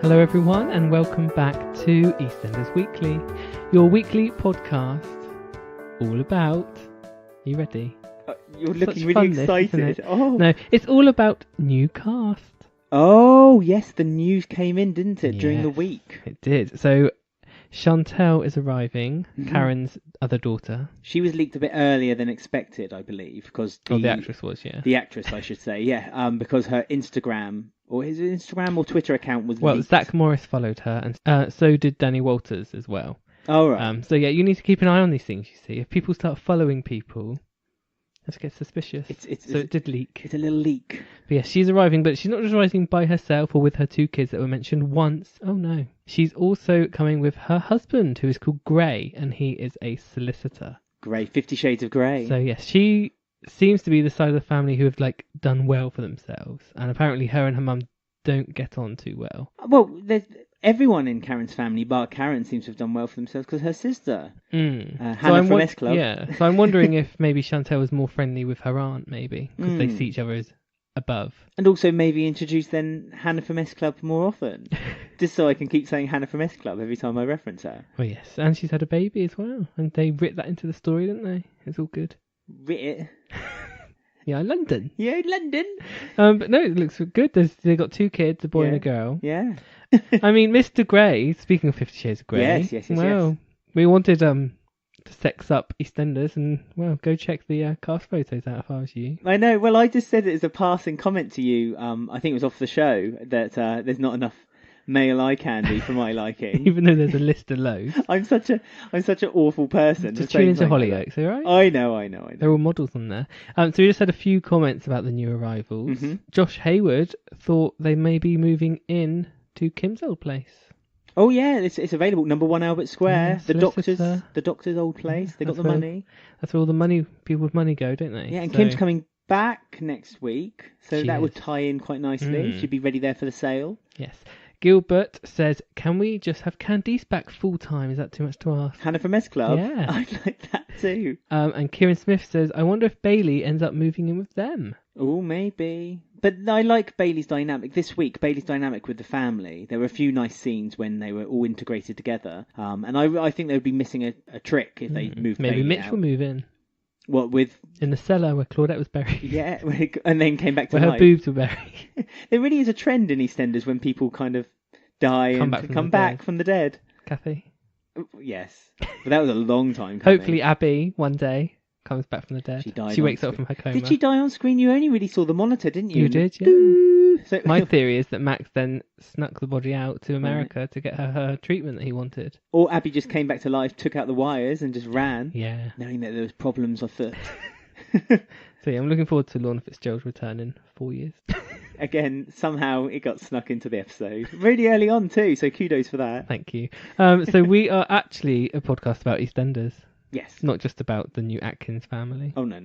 Hello everyone and welcome back to EastEnders Weekly, your weekly podcast all about... Are you ready? You're looking really excited. No, it's all about new cast. Oh, yes, the news came in, didn't it, during the week? It did. So Chantel is arriving, Karen's other daughter. She was leaked a bit earlier than expected, I believe, because the actress was, yeah. The actress, I should say, yeah, because her Instagram, or his Instagram or Twitter account was leaked. Zach Morris followed her, and so did Danny Walters as well. Oh, right. So yeah, you need to keep an eye on these things, you see. If people start following people... Let's get suspicious. It did leak. It's a little leak. But yeah, she's arriving, but she's not just arriving by herself or with her two kids that were mentioned once. Oh no. She's also coming with her husband, who is called Gray, and he is a solicitor. Grey, 50 Shades of Grey. So yes, she seems to be the side of the family who have done well for themselves. And apparently her and her mum don't get on too well. Well, everyone in Karen's family, bar Karen, seems to have done well for themselves because her sister, Hannah from S Club. Yeah, so I'm wondering if maybe Chantel was more friendly with her aunt, maybe, because they see each other as above. And also maybe introduce then Hannah from S Club more often, just so I can keep saying Hannah from S Club every time I reference her. Well, yes, and she's had a baby as well, and they writ that into the story, didn't they? It's all good. Writ it. Yeah, London. Yeah, London. But no, it looks good. They got two kids, a boy and a girl. Yeah. I mean, Mr. Grey, speaking of 50 Shades of Grey. Yes. Well, we wanted to sex up EastEnders and, well, go check the cast photos out if I was you. I know. Well, I just said it as a passing comment to you. I think it was off the show that there's not enough male eye candy for my liking. Even though there's a list of loads. I'm such an awful person. Just tune into Hollyoaks, alright? I know. There are all models on there. So we just had a few comments about the new arrivals. Josh Hayward thought they may be moving in to Kim's old place. Oh yeah, it's available. Number 1 Albert Square. Yeah, the doctor's old place. They got the money. That's where all the people with money go, don't they? Yeah, and Kim's coming back next week, so that would tie in quite nicely. She'd be ready there for the sale. Yes. Gilbert says, can we just have Candice back full time? Is that too much to ask? Hannah from S Club? Yeah. I'd like that too. And Kieran Smith says, I wonder if Bailey ends up moving in with them. Oh, maybe. But I like Bailey's dynamic. This week, Bailey's dynamic with the family. There were a few nice scenes when they were all integrated together. And I think they would be missing a trick if they moved Maybe Bailey Mitch out. will move in. What, with... In the cellar where Claudette was buried. Yeah, and then came back to where life. Her boobs were buried. There really is a trend in EastEnders when people kind of die and come back from the dead. Kathy? Yes. But that was a long time coming. Hopefully Abby, one day, comes back from the dead. She wakes up from her coma. Did she die on screen? You only really saw the monitor, didn't you? You did, yeah. So... My theory is that Max then snuck the body out to America to get her treatment that he wanted. Or Abby just came back to life, took out the wires and just ran. Yeah. Knowing that there was problems afoot. So yeah, I'm looking forward to Lorna Fitzgerald's return in 4 years. Again, somehow it got snuck into the episode. Really early on too, so kudos for that. Thank you. So we are actually a podcast about EastEnders. Yes. Not just about the new Atkins family. Oh, no.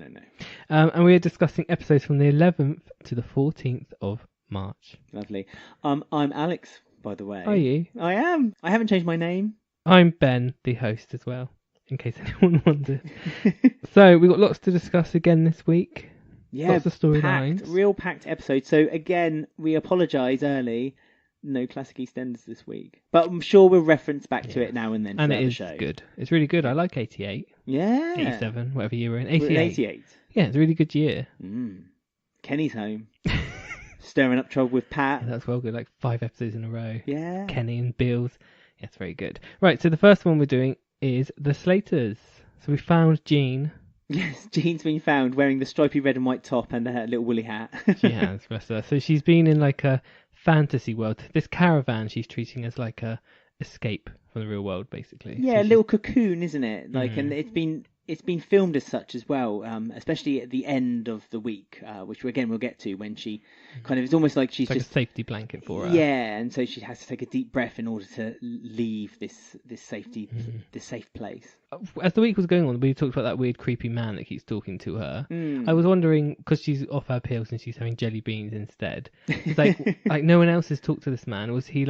And we are discussing episodes from the 11th to the 14th of March. Lovely. I'm Alex, by the way. Are you? I am. I haven't changed my name. I'm Ben, the host as well, in case anyone wondered. So we've got lots to discuss again this week. Yeah, lots of storylines. Real packed episode. So again, we apologise early. No classic EastEnders this week. But I'm sure we'll reference back to it now and then. And it is show. Good. It's really good. I like 88. Yeah. 87, whatever year we're in. 88. We're in 88. Yeah, it's a really good year. Kenny's home. Stirring up trouble with Pat. Yeah, that's well good. 5 episodes in a row. Yeah. Kenny and Bills. Yeah, it's very good. Right, so the first one we're doing is the Slaters. So we found Jean. Yes, Jean's been found wearing the stripy red and white top and a little woolly hat. She has, bless her. So she's been in a fantasy world. This caravan she's treating as a escape from the real world, basically. Yeah, so a little cocoon, isn't it? And it's been filmed as such as well, especially at the end of the week, which again we'll get to when she kind of, it's almost like she's just a safety blanket for her. Yeah, and so she has to take a deep breath in order to leave this safe place. As the week was going on, we talked about that weird creepy man that keeps talking to her. I was wondering, because she's off her pills and she's having jelly beans instead, it's like no one else has talked to this man. Was he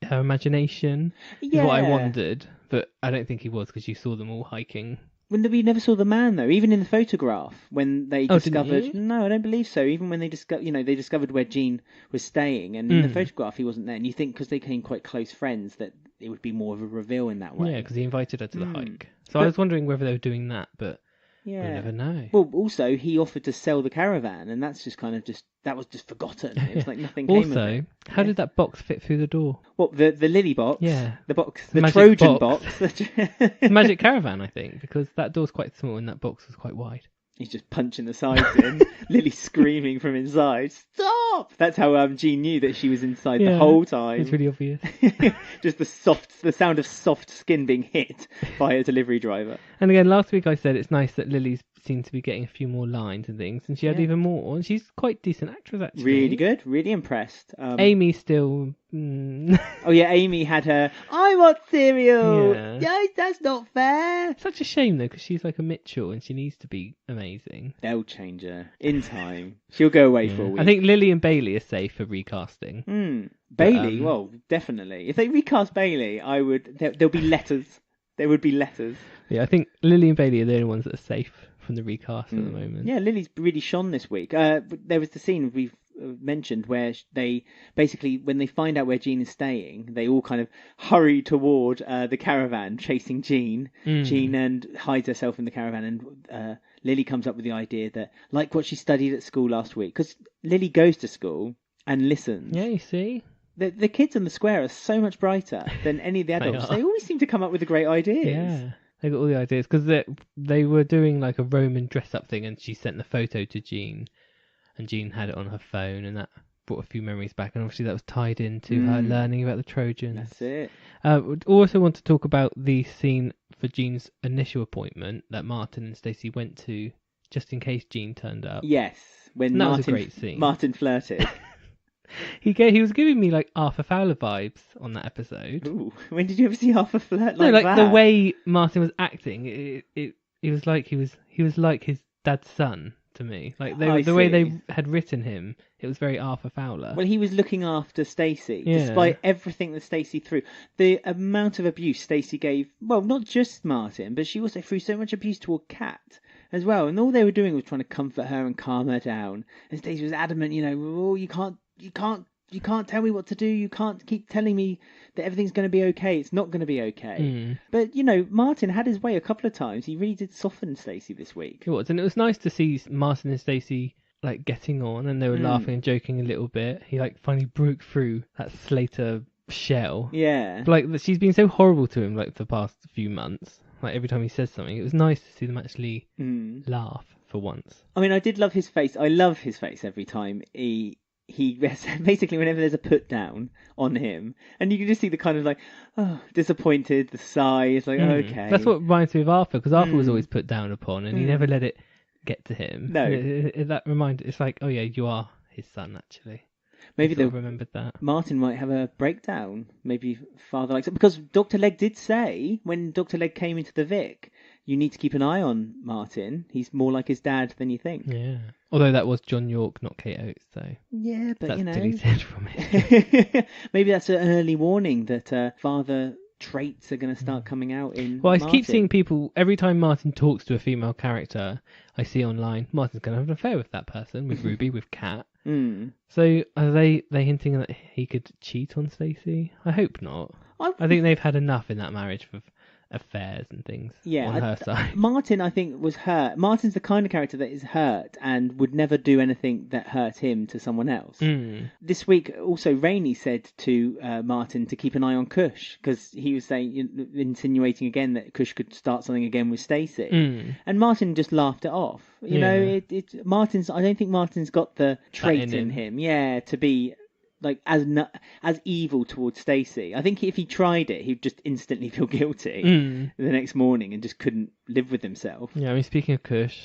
her imagination? Yeah. Is what I wondered, but I don't think he was, because you saw them all hiking When we never saw the man though, even in the photograph when they discovered. Didn't you? No, I don't believe so. Even when they discovered where Jean was staying, and in the photograph he wasn't there. And you think because they became quite close friends that it would be more of a reveal in that way. Yeah, because he invited her to the hike. So I was wondering whether they were doing that, but we'll never know. Well, also he offered to sell the caravan, and that's just that was just forgotten. It was like nothing came of it. Also, how did that box fit through the door? What, the Lily box? Yeah. The box, the magic Trojan box. Magic caravan, I think, because that door's quite small and that box was quite wide. He's just punching the sides in. Lily screaming from inside, "Stop!" That's how Jean knew that she was inside the whole time. It's really obvious. Just the sound of soft skin being hit by a delivery driver. And again, last week I said it's nice that Lily's seemed to be getting a few more lines and things, and she had even more. And she's quite decent actress, actually. Really good, really impressed. Amy still. Oh yeah, Amy had her. I want cereal. Yeah, that's not fair. Such a shame though, because she's like a Mitchell and she needs to be amazing. They'll change her in time. She'll go away for a week. I think Lily and Bailey are safe for recasting. Bailey, well, definitely. If they recast Bailey, I would. There'll be letters. There would be letters. Yeah, I think Lily and Bailey are the only ones that are safe from the recast at the moment. Yeah, Lily's really shone this week. There was the scene we've mentioned where they basically, when they find out where Jean is staying, they all kind of hurry toward the caravan, chasing Jean. Jean and hides herself in the caravan, and Lily comes up with the idea that, like what she studied at school last week, because Lily goes to school and listens. Yeah, you see? The kids in the square are so much brighter than any of the adults. They always seem to come up with the great ideas. Yeah. They got all the ideas because they were doing like a Roman dress-up thing, and she sent the photo to Jean, and Jean had it on her phone, and that brought a few memories back. And obviously that was tied into her learning about the Trojans. That's it. We also want to talk about the scene for Jean's initial appointment that Martin and Stacey went to, just in case Jean turned up. Yes, when that was a great scene. Martin flirted. He was giving me like Arthur Fowler vibes on that episode. Ooh, when did you ever see Arthur flirt like that? No, like the way Martin was acting, it was like he was like his dad's son to me. Like the way they had written him, it was very Arthur Fowler. Well, he was looking after Stacey, despite everything that Stacey threw. The amount of abuse Stacey gave, well, not just Martin, but she also threw so much abuse toward Kat as well. And all they were doing was trying to comfort her and calm her down. And Stacey was adamant, oh, you can't tell me what to do. You can't keep telling me that everything's going to be okay. It's not going to be okay. But, Martin had his way a couple of times. He really did soften Stacey this week. It was. And it was nice to see Martin and Stacey like getting on, and they were laughing and joking a little bit. He like finally broke through that Slater shell. Yeah. But, like, she's been so horrible to him like the past few months. Like every time he says something, it was nice to see them actually laugh for once. I mean, I did love his face. I love his face every time he basically, whenever there's a put down on him, and you can just see the kind of like, disappointed, the sigh. It's like, okay. That's what reminds me of Arthur, because Arthur was always put down upon, and he never let it get to him. No. That reminded, it's like, oh yeah, you are his son, actually. Maybe they'll remembered that. Martin might have a breakdown. Maybe father likes it. Because Dr. Legg did say, when Dr. Legg came into the Vic, you need to keep an eye on Martin. He's more like his dad than you think. Yeah. Although that was John York, not Kate Oates, though. Yeah, but that's deleted from it. Maybe that's an early warning that father traits are going to start coming out in Well, Martin. I keep seeing people, every time Martin talks to a female character, I see online, Martin's going to have an affair with that person, with Ruby, with Kat. So are they hinting that he could cheat on Stacey? I hope not. I think they've had enough in that marriage for affairs and things on her side. Martin, I think, was hurt. Martin's the kind of character that is hurt and would never do anything that hurt him to someone else. This week, also, Rainie said to Martin to keep an eye on Kush, because he was saying, insinuating again that Kush could start something again with Stacey. And Martin just laughed it off. Martin's. I don't think Martin's got the trait in him. Yeah, to be like as evil towards Stacey. I think if he tried it, he'd just instantly feel guilty the next morning and just couldn't live with himself. Yeah, I mean, speaking of Kush,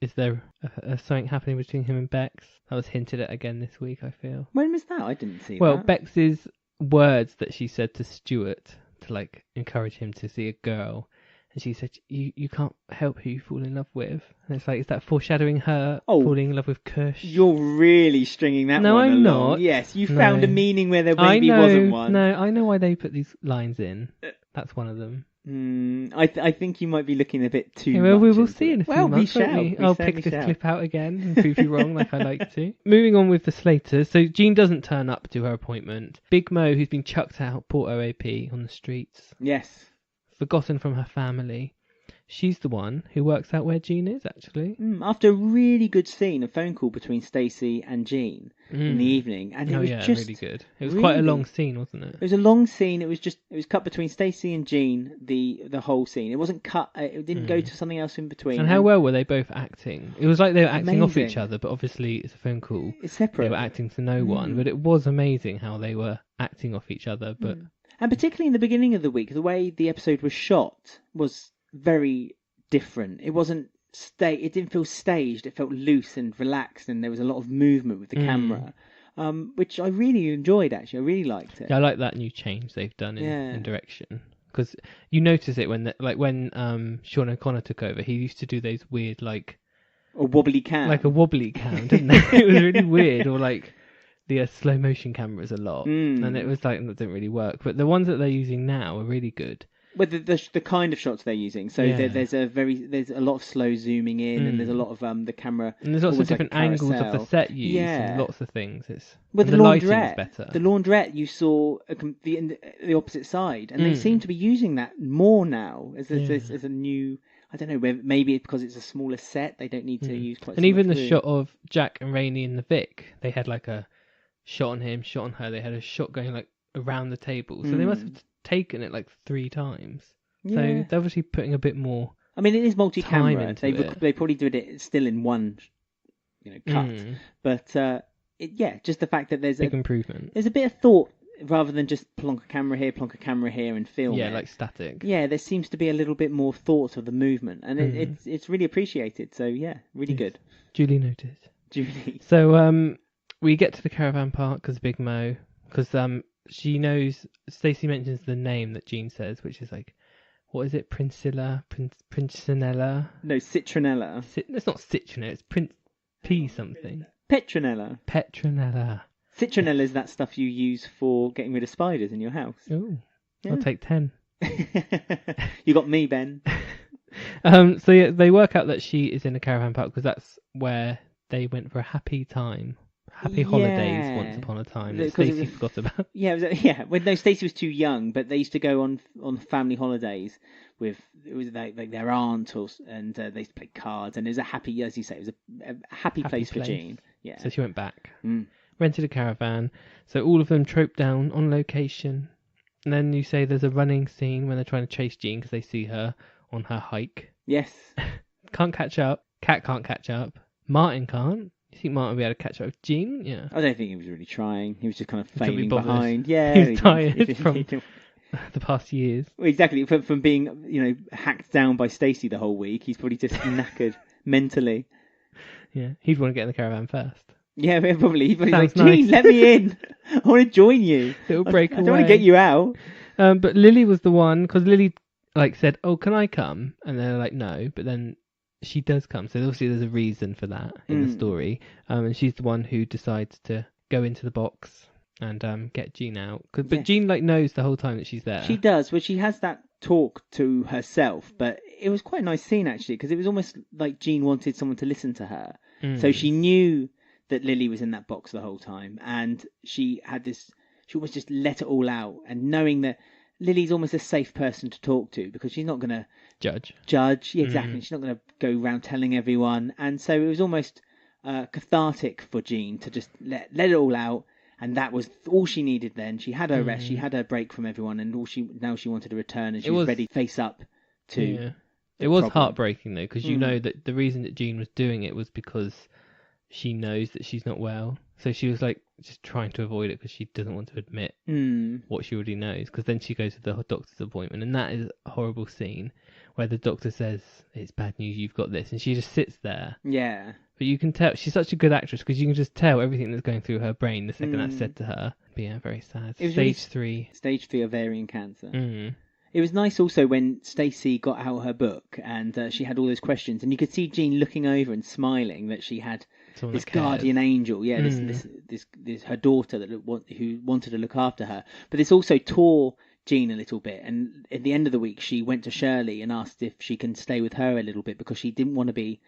is there something happening between him and Bex? That was hinted at again this week, I feel. When was that? I didn't see that. Well, Bex's words that she said to Stuart to like encourage him to see a girl. And she said, you can't help who you fall in love with. And it's like, is that foreshadowing her falling in love with Kush? You're really stringing that one along. No, I'm not. Yes, you found a meaning where there maybe wasn't one. No, I know why they put these lines in. That's one of them. I think you might be looking a bit too. Well, we much will into see it. in a few Well, months. we shall. We? We I'll certainly pick this shall. clip out again and prove you wrong, like I like to. Moving on with the Slaters. So Jean doesn't turn up to her appointment. Big Mo, who's been chucked out, Port OAP on the streets, Yes. forgotten from her family. She's the one who works out where Jean is, actually. After a really good scene, a phone call between Stacey and Jean in the evening, and it was just really good. It was quite a long scene, wasn't it? It was a long scene. It was cut between Stacey and Jean, the whole scene. It wasn't cut. It didn't go to something else in between. And how well were they both acting? It was like they were acting off Amazing. each other, but obviously it's a phone call. It's separate. They were acting to no one, but it was amazing how they were acting off each other. But And particularly in the beginning of the week, the way the episode was shot was very different. It wasn't it didn't feel staged. It felt loose and relaxed, and there was a lot of movement with the camera, which I really enjoyed. Actually, I really liked it. Yeah, I like that new change they've done in direction, because you notice it when Sean O'Connor took over. He used to do those weird a wobbly cam, didn't it? It was really weird, or like the slow motion cameras a lot, and it was like it didn't really work. But the ones that they're using now are really good. Well, the kind of shots they're using. So there's a lot of slow zooming in, and there's a lot of the camera. And there's lots of different angles of the set used, and lots of things. The lighting is better. The laundrette, you saw the opposite side, and they seem to be using that more now as a new. I don't know, maybe because it's a smaller set, they don't need to use quite. And so even much the room. shot of Jack and Rainie in the Vic, they had like a shot on him, shot on her. They had a shot going like around the table, so they must have taken it like 3 times. So they're obviously putting a bit more. I mean, it is multi-camera. They probably did it still in one, cut. But just the fact that there's big improvement. There's a bit of thought rather than just plonk a camera here, and film. Yeah, it. like static. Yeah, there seems to be a little bit more thought of the movement, and it's really appreciated. So yeah, really good. Duly noted. Julie. So we get to the caravan park because Big Mo, because she knows. Stacey mentions the name that Jean says, which is like, what is it? Princinella? No, Citronella. It's not Citronella. It's P something. Petronella. Citronella is that stuff you use for getting rid of spiders in your house. Oh, yeah. I'll take 10. You got me, Ben. So yeah, they work out that she is in a caravan park because that's where they went for a happy holidays once upon a time that Stacey forgot about. Yeah, when Stacey was too young, but they used to go on family holidays with like their aunt, and they used to play cards, and it was a happy, as you say, it was a happy place for Jean. Yeah. So she went back, rented a caravan. So all of them trope down on location, and then you say there's a running scene when they're trying to chase Jean because they see her on her hike. Yes. Can't catch up. Cat can't catch up. Martin can't. You think Martin will be able to catch up with Jean? Yeah. I don't think he was really trying. He was just kind of failing behind. Yeah. He was tired from the past years. Well, exactly. From being, hacked down by Stacey the whole week, he's probably just knackered mentally. Yeah. He'd want to get in the caravan first. Yeah, probably. He'd Sounds like, Jean, nice. let me in. I want to join you. Little break I don't want to get you out. But Lily was the one, because Lily said, "Oh, can I come?" And they're like, "No," but then she does come. So obviously there's a reason for that in the story. And she's the one who decides to go into the box and get Jean out. But Jean knows the whole time that she's there. She does. Well, she has that talk to herself, but it was quite a nice scene actually, because it was almost like Jean wanted someone to listen to her. So she knew that Lily was in that box the whole time, and she almost just let it all out, and knowing that Lily's almost a safe person to talk to because she's not going to judge. Yeah, exactly. She's not going to go around telling everyone, and so it was almost cathartic for Jean to just let it all out, and that was all she needed. Then she had her rest, she had her break from everyone, and now she wanted to return, and she was ready to face up to. Yeah. It was heartbreaking though, because you know that the reason that Jean was doing it was because she knows that she's not well. So she was just trying to avoid it because she doesn't want to admit what she already knows. Because then she goes to the doctor's appointment, and that is a horrible scene where the doctor says, "It's bad news, you've got this," and she just sits there. Yeah. But you can tell she's such a good actress because you can just tell everything that's going through her brain the second that's said to her. But yeah, very sad. Stage 3 ovarian cancer. It was nice also when Stacey got out her book and she had all those questions, and you could see Jean looking over and smiling that she had this guardian angel, this her daughter who wanted to look after her. But this also tore Jean a little bit. And at the end of the week, she went to Shirley and asked if she can stay with her a little bit because she didn't want to be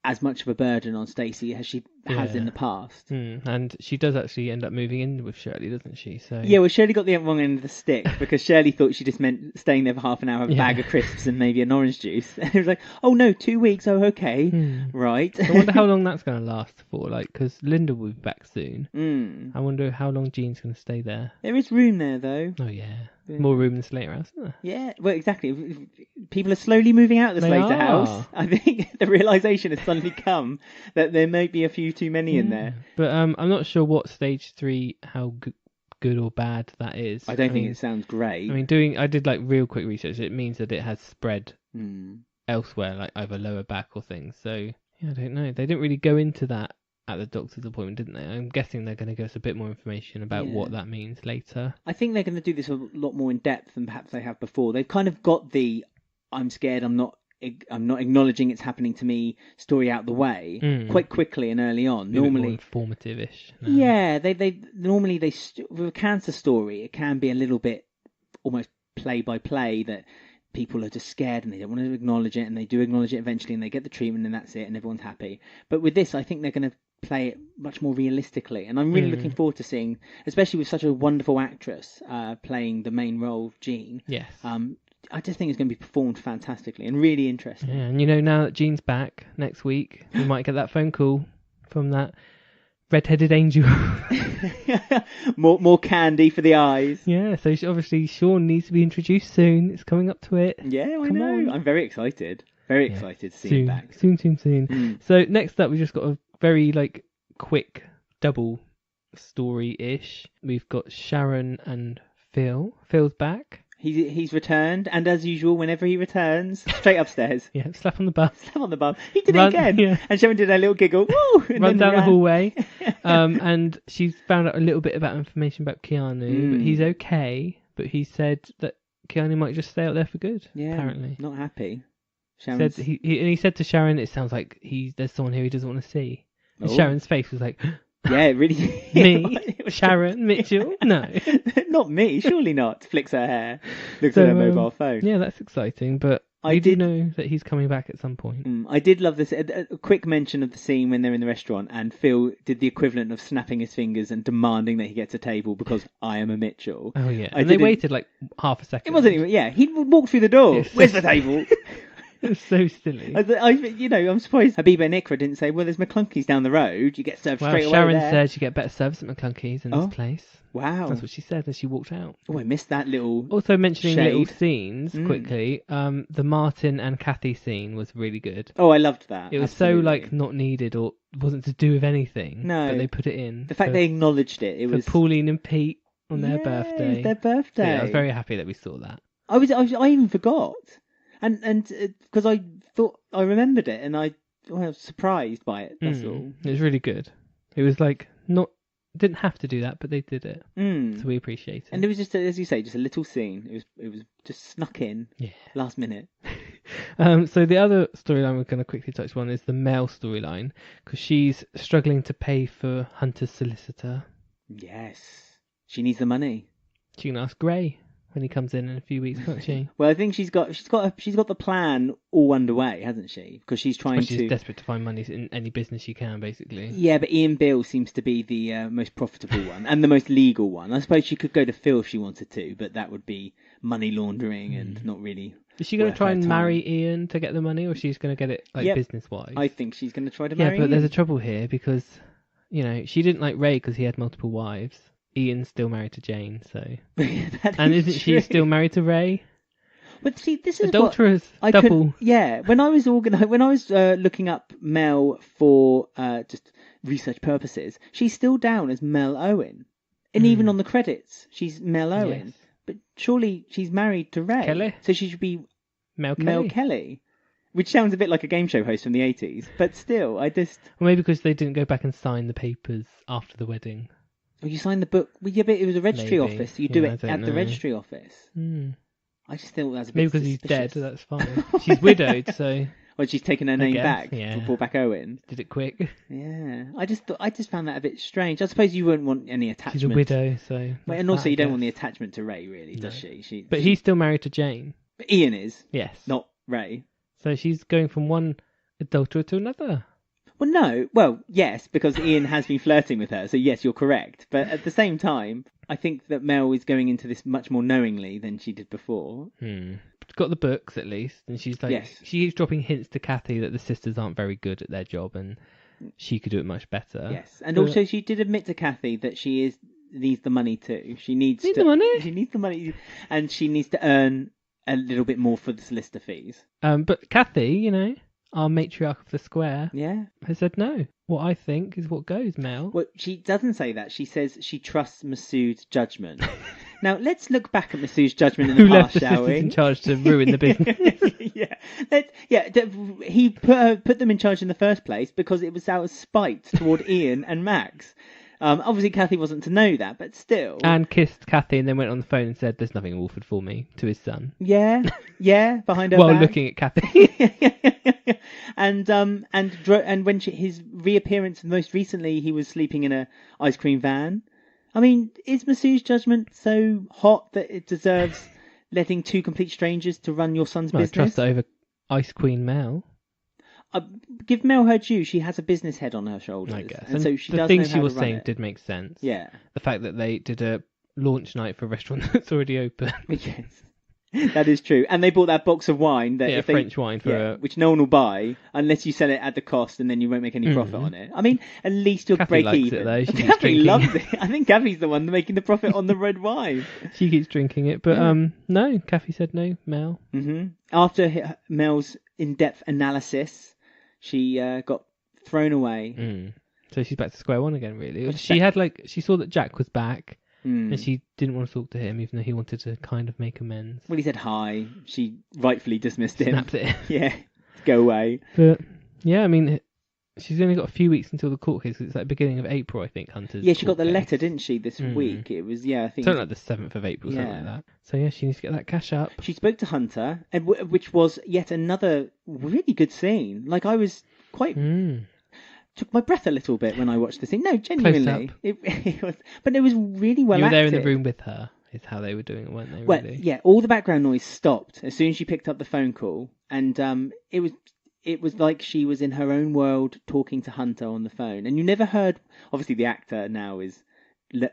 as much of a burden on Stacey as she has in the past. And she does actually end up moving in with Shirley, doesn't she? So yeah, well, Shirley got the wrong end of the stick because Shirley thought she just meant staying there for half an hour, a bag of crisps and maybe an orange juice. And it was like, oh no, 2 weeks, oh okay, right. I wonder how long that's going to last for, like, because Linda will be back soon. I wonder how long Jean's going to stay there. There is room there, though. Oh yeah. More room in Slater House, isn't there? Yeah, well, exactly. People are slowly moving out of the Slater House. I think the realisation has suddenly come that there may be a few too many in there. But I'm not sure what stage 3, how good or bad that is. I don't think it sounds great. I mean, I did like real quick research. It means that it has spread elsewhere, like either lower back or things. So yeah, I don't know. They didn't really go into that at the doctor's appointment, didn't they? I'm guessing they're going to give us a bit more information about what that means later. I think they're going to do this a lot more in depth than perhaps they have before. They've kind of got the I'm scared, I'm not acknowledging it's happening to me story out the way quite quickly and early on. Normally informative-ish. Yeah, they normally with a cancer story it can be a little bit almost play by play that people are just scared and they don't want to acknowledge it, and they do acknowledge it eventually and they get the treatment and that's it and everyone's happy. But with this, I think they're going to play it much more realistically, and I'm really looking forward to seeing, especially with such a wonderful actress playing the main role of Jean. Yes. I just think it's going to be performed fantastically and really interesting. Yeah, and now that Jean's back next week, we might get that phone call from that red-headed angel. more candy for the eyes. Yeah, so obviously Sean needs to be introduced soon. It's coming up to it. Yeah, I know. On. I'm very excited. Very excited to see him back. Soon. So next up, we've just got a very quick double story-ish. We've got Sharon and Phil. Phil's back. He's returned, and as usual, whenever he returns, straight upstairs. Yeah, slap on the bum. Slap on the bum. He did it again. Yeah. And Sharon did a little giggle. Woo! And run down the hallway. And she's found out a little bit about information about Keanu. But he's okay. But he said that Keanu might just stay out there for good. Yeah, apparently. Not happy. Said he said to Sharon, it sounds like there's someone here he doesn't want to see. And Sharon's face was like... Yeah, it really... Me? Sharon Mitchell? No. Not me, surely not. Flicks her hair. Looks at her mobile phone. Yeah, that's exciting, but I did know that he's coming back at some point. I did love this. A quick mention of the scene when they're in the restaurant and Phil did the equivalent of snapping his fingers and demanding that he gets a table because I am a Mitchell. Oh, yeah. And they waited like half a second. It wasn't even... Yeah, he walked through the door. Where's the table? It's so silly. I'm surprised Habiba and Ikra didn't say, well, there's McClunkey's down the road. You get served straight away Sharon there. said you get better service at McClunkey's in this place. Wow. That's what she said as she walked out. Oh, I missed that little Also mentioning shade. little scenes quickly, the Martin and Kathy scene was really good. Oh, I loved that. It was so not needed or wasn't to do with anything. No. But they put it in. The fact they acknowledged it. It was Pauline and Pete on their birthday. Their birthday. So, yeah, I was very happy that we saw that. I even forgot. And because I thought I remembered it, and I was surprised by it. That's all. It was really good. It was didn't have to do that, but they did it. So we appreciate it. And it was just, as you say, just a little scene. It was just snuck in. Yeah. Last minute. So the other storyline we're going to quickly touch on is the Mel storyline, because she's struggling to pay for Hunter's solicitor. Yes, she needs the money. She can ask Gray when he comes in a few weeks, can't she? Well, I think she's got the plan all underway, hasn't she? Because she's she's desperate to find money in any business she can, basically. Yeah, but Ian Bill seems to be the most profitable one and the most legal one. I suppose she could go to Phil if she wanted to, but that would be money laundering and not really. Is she going to try and marry Ian to get the money, or she's going to get it business-wise? I think she's going to try to marry Ian. Yeah, but there's a trouble here because, she didn't like Ray because he had multiple wives. Ian's still married to Jane, so... And isn't she still married to Ray? But see, this is adulterers, double. When I was looking up Mel for just research purposes, she's still down as Mel Owen. And even on the credits, she's Mel Owen. Yes. But surely she's married to Ray. Kelly? So she should be Mel Kelly. Which sounds a bit like a game show host from the 80s. But still, I just... Well, maybe because they didn't go back and sign the papers after the wedding. Well, you signed the book. Well, yeah, but it was a registry office. You do it at the registry office. I just thought that was a bit maybe because he's dead. That's fine. She's widowed, so. When she's taken her name back, yeah. brought back Owen. Did it quick. Yeah, I just found that a bit strange. I suppose you wouldn't want any attachment. She's a widow, so. Well, and also you don't want the attachment to Ray, really, does she? But he's still married to Jane. But Ian is. Yes. Not Ray. So she's going from one adulterer to another. Well, no. Well, yes, because Ian has been flirting with her. So yes, you're correct. But at the same time, I think that Mel is going into this much more knowingly than she did before. She's got the books at least, and she's like, she keeps dropping hints to Kathy that the sisters aren't very good at their job, and she could do it much better. Yes, and also she did admit to Kathy that she needs the money too. She needs the money. She needs the money, and she needs to earn a little bit more for the solicitor fees. But Kathy, our matriarch of the square, yeah, has said no. What I think is what goes, Mel. Well, she doesn't say that. She says she trusts Masood's judgment. Now, let's look back at Masood's judgment in the past, shall we? Who left the sisters in charge to ruin the business? He put them in charge in the first place because it was out of spite toward Ian and Max. Obviously, Kathy wasn't to know that, but still. And kissed Kathy and then went on the phone and said, "There's nothing in Walford for me," to his son. Yeah, behind her While back. looking at Kathy. And when his reappearance, most recently, he was sleeping in a ice cream van. I mean, is Masood's judgment so hot that it deserves letting two complete strangers to run your son's business? I trust that over Ice Queen Mel. Give Mel her due. She has a business head on her shoulders. I guess. And so she the does things know she how was to run saying it. did make sense. Yeah. The fact that they did a launch night for a restaurant that's already open. Yes. That is true. And they bought that box of wine that French wine for which no one will buy unless you sell it at the cost and then you won't make any profit on it. I mean, at least you'll Kathy break likes even. It, though. She Kathy loves it. I think Kathy's the one making the profit on the red wine. She keeps drinking it, but no, Kathy said no, Mel. Mm-hmm. After Mel's in-depth analysis, she got thrown away. So she's back to square one again, really. She saw that Jack was back. And she didn't want to talk to him, even though he wanted to kind of make amends. Well, he said hi. She rightfully dismissed him. Snapped it. Yeah, go away. But, yeah, I mean, she's only got a few weeks until the court case. It's like beginning of April, I think, Hunter's. Yeah, she got the letter, didn't she, this week? It was, I think. Something like the 7th of April, something like that. So, yeah, she needs to get that cash up. She spoke to Hunter, which was yet another really good scene. Like, I was quite... Took my breath a little bit when I watched the scene. No, genuinely, it was, but it was really well. You were there acted. in the room with her. Is how they were doing it, weren't they? Well, really? yeah. All the background noise stopped as soon as she picked up the phone call, and it was like she was in her own world talking to Hunter on the phone, and you never heard. Obviously, the actor now is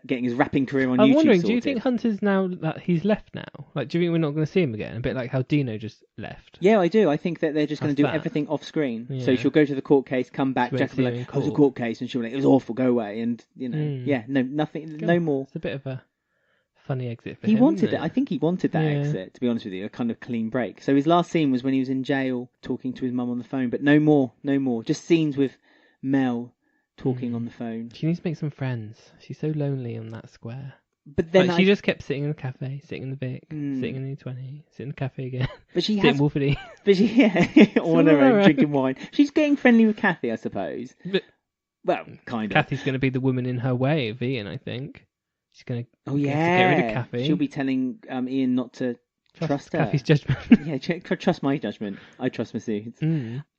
getting his rapping career on YouTube. I'm wondering, sorted. do you think Hunter's now that he's left now? Like, do you think we're not going to see him again? A bit like how Dino just left. Yeah, I do. I think that they're just going to do everything off screen. Yeah. So she'll go to the court case, come back, Jack will be like, "Oh, it was a court case," and she'll be like, "It was awful, go away," and nothing, no more. It's a bit of a funny exit for him. He wanted it. I think he wanted that exit. To be honest with you, a kind of clean break. So his last scene was when he was in jail talking to his mum on the phone, but no more. Just scenes with Mel talking on the phone. She needs to make some friends. She's so lonely on that square. But then she just kept sitting in the cafe, sitting in the Vic, sitting in the 20, sitting in the cafe again. But she has Wolford. But she on her own drinking wine. She's getting friendly with Kathy, I suppose. But, well, kind of. Kathy's going to be the woman in her way of Ian, I think. She's going to get rid of Kathy. She'll be telling Ian not to trust her. Kathy's judgment. Yeah, trust my judgment. I trust Masood's.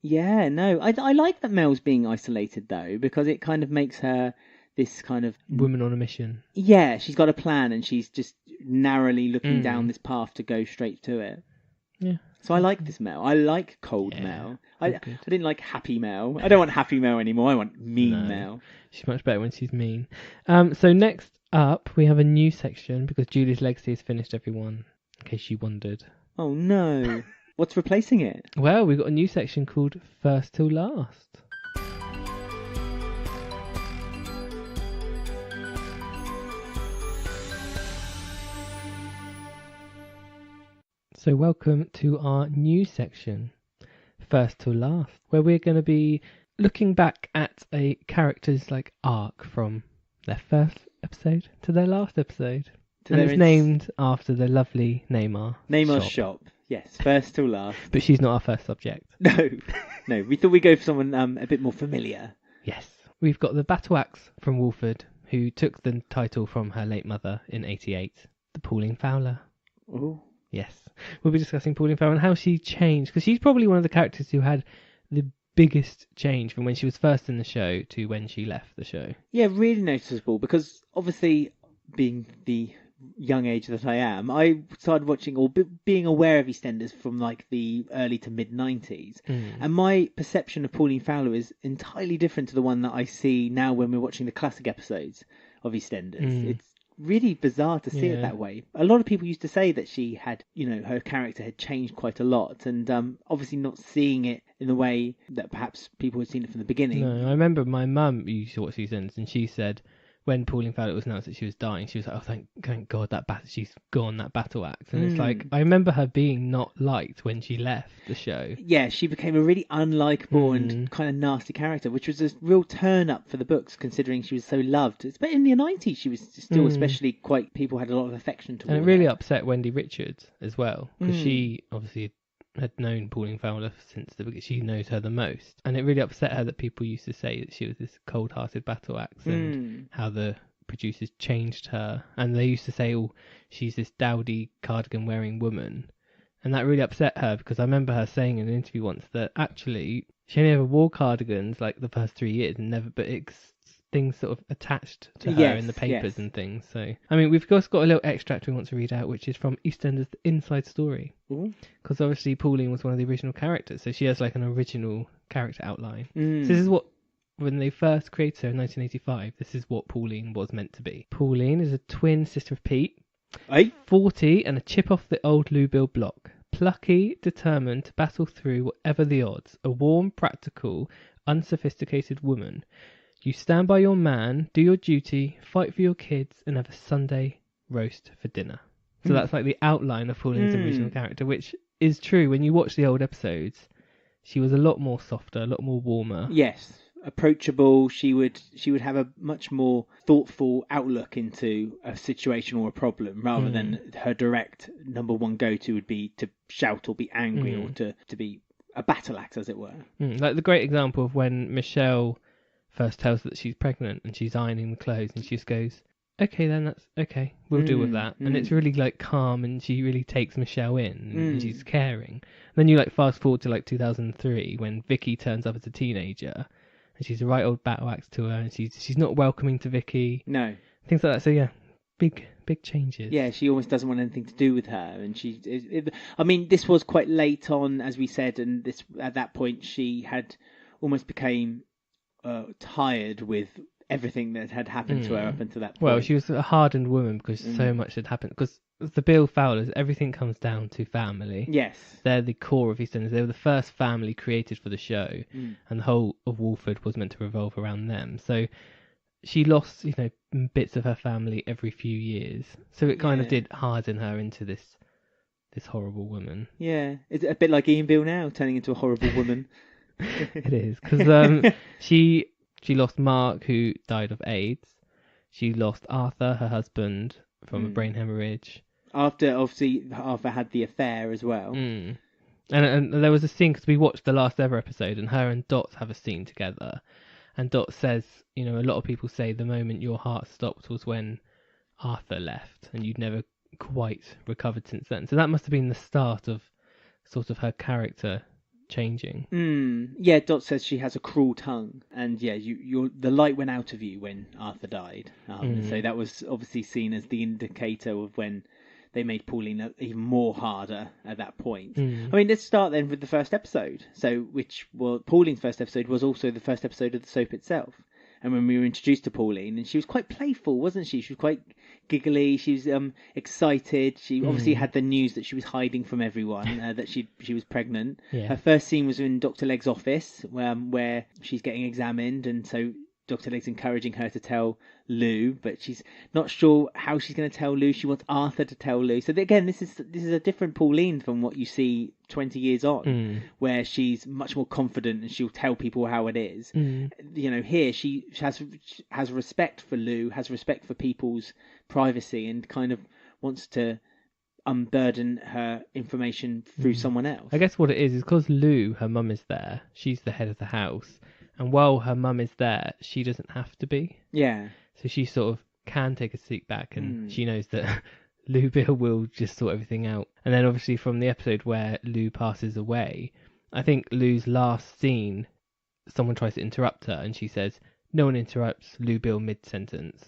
Yeah, no. I like that Mel's being isolated, though, because it kind of makes her this kind of... woman on a mission. Yeah, she's got a plan, and she's just narrowly looking down this path to go straight to it. Yeah. So I like this Mel. I like cold Mel. I didn't like happy Mel. I don't want happy Mel anymore. I want mean Mel. She's much better when she's mean. So next up, we have a new section, because Julie's Legacy has finished, everyone. In case you wondered. Oh no. What's replacing it? Well, we've got a new section called First Till Last. So welcome to our new section, First Till Last, where we're going to be looking back at a character's arc from their first episode to their last episode. And it's named after the lovely Neymar's shop. Yes, First Till Last. But she's not our first subject. No. We thought we'd go for someone a bit more familiar. Yes. We've got the Battle Axe from Walford, who took the title from her late mother in 88, the Pauline Fowler. Oh. Yes. We'll be discussing Pauline Fowler and how she changed, because she's probably one of the characters who had the biggest change from when she was first in the show to when she left the show. Yeah, really noticeable, because obviously, being the young age that I am, I started watching or being aware of EastEnders from like the early to mid 90s, and my perception of Pauline Fowler is entirely different to the one that I see now when we're watching the classic episodes of EastEnders. It's really bizarre to see it that way. A lot of people used to say that she had, her character had changed quite a lot, and obviously not seeing it in the way that perhaps people had seen it from the beginning. No, I remember my mum used to watch EastEnders, and she said when Pauline Fowler was announced that she was dying, she was like, "Oh, thank God she's gone, that battle axe." And it's like, I remember her being not liked when she left the show. Yeah, she became a really unlikable and kind of nasty character, which was a real turn up for the books, considering she was so loved. But in the 90s, she was still especially people had a lot of affection towards her. And it really upset Wendy Richards as well, because she obviously had known Pauline Fowler since the beginning. She knows her the most, and it really upset her that people used to say that she was this cold-hearted battle axe, and how the producers changed her, and they used to say, "Oh, she's this dowdy cardigan-wearing woman," and that really upset her, because I remember her saying in an interview once that actually she only ever wore cardigans like the first 3 years, and never, but things sort of attached to her in the papers and things. So, I mean, we've just got a little extract we want to read out, which is from EastEnders The Inside Story. Because obviously Pauline was one of the original characters, so she has like an original character outline. So this is what, when they first created her in 1985, this is what Pauline was meant to be. Pauline is a twin sister of Pete, 40 and a chip off the old Louisville block. Plucky, determined to battle through whatever the odds. A warm, practical, unsophisticated woman. You stand by your man, do your duty, fight for your kids, and have a Sunday roast for dinner. So that's like the outline of Pauline's original character, which is true. When you watch the old episodes, she was a lot more softer, a lot more warmer. Yes, approachable. She would have a much more thoughtful outlook into a situation or a problem, rather than her direct number one go-to would be to shout or be angry or to be a battle axe, as it were. Like the great example of when Michelle first tells her that she's pregnant and she's ironing the clothes, and she just goes, "Okay, then that's okay, we'll deal with that." And it's really like calm, and she really takes Michelle in, and she's caring. And then you like fast forward to like 2003 when Vicky turns up as a teenager, and she's a right old battle axe to her, and she's not welcoming to Vicky. No, things like that. So yeah, big changes. Yeah, she almost doesn't want anything to do with her, and I mean, this was quite late on, as we said, and this at that point she had almost became tired with everything that had happened to her up until that point. Well, she was a hardened woman because so much had happened. Because the Bill Fowlers, everything comes down to family. Yes. They're the core of EastEnders. They were the first family created for the show, and the whole of Walford was meant to revolve around them. So she lost, bits of her family every few years. So it kind of did harden her into this horrible woman. Yeah, it's a bit like Ian Beale now, turning into a horrible woman. It is, because she lost Mark, who died of AIDS. She lost Arthur, her husband, from a brain hemorrhage. After Arthur had the affair as well. And there was a scene, because we watched the last ever episode, and her and Dot have a scene together. And Dot says, a lot of people say the moment your heart stopped was when Arthur left, and you'd never quite recovered since then. So that must have been the start of sort of her character changing. Yeah, Dot says she has a cruel tongue, and yeah, the light went out of you when Arthur died. So that was obviously seen as the indicator of when they made Pauline even more harder at that point. I mean, let's start then with the first episode. Pauline's first episode was also the first episode of the soap itself. And when we were introduced to Pauline, and she was quite playful, wasn't she? She was quite giggly. She was excited. She obviously had the news that she was hiding from everyone, that she was pregnant. Yeah. Her first scene was in Dr. Legg's office, where she's getting examined, and so Dr. Legg's encouraging her to tell Lou, but she's not sure how she's going to tell Lou. She wants Arthur to tell Lou. So again, this is a different Pauline from what you see 20 years on, where she's much more confident and she'll tell people how it is. Here she has respect for Lou, has respect for people's privacy, and kind of wants to unburden her information through someone else. I guess what it is because Lou, her mum, is there. She's the head of the house. And while her mum is there, she doesn't have to be. Yeah. So she sort of can take a seat back, and she knows that Lou Bill will just sort everything out. And then obviously from the episode where Lou passes away, I think Lou's last scene, someone tries to interrupt her and she says, "No one interrupts Lou Bill mid-sentence."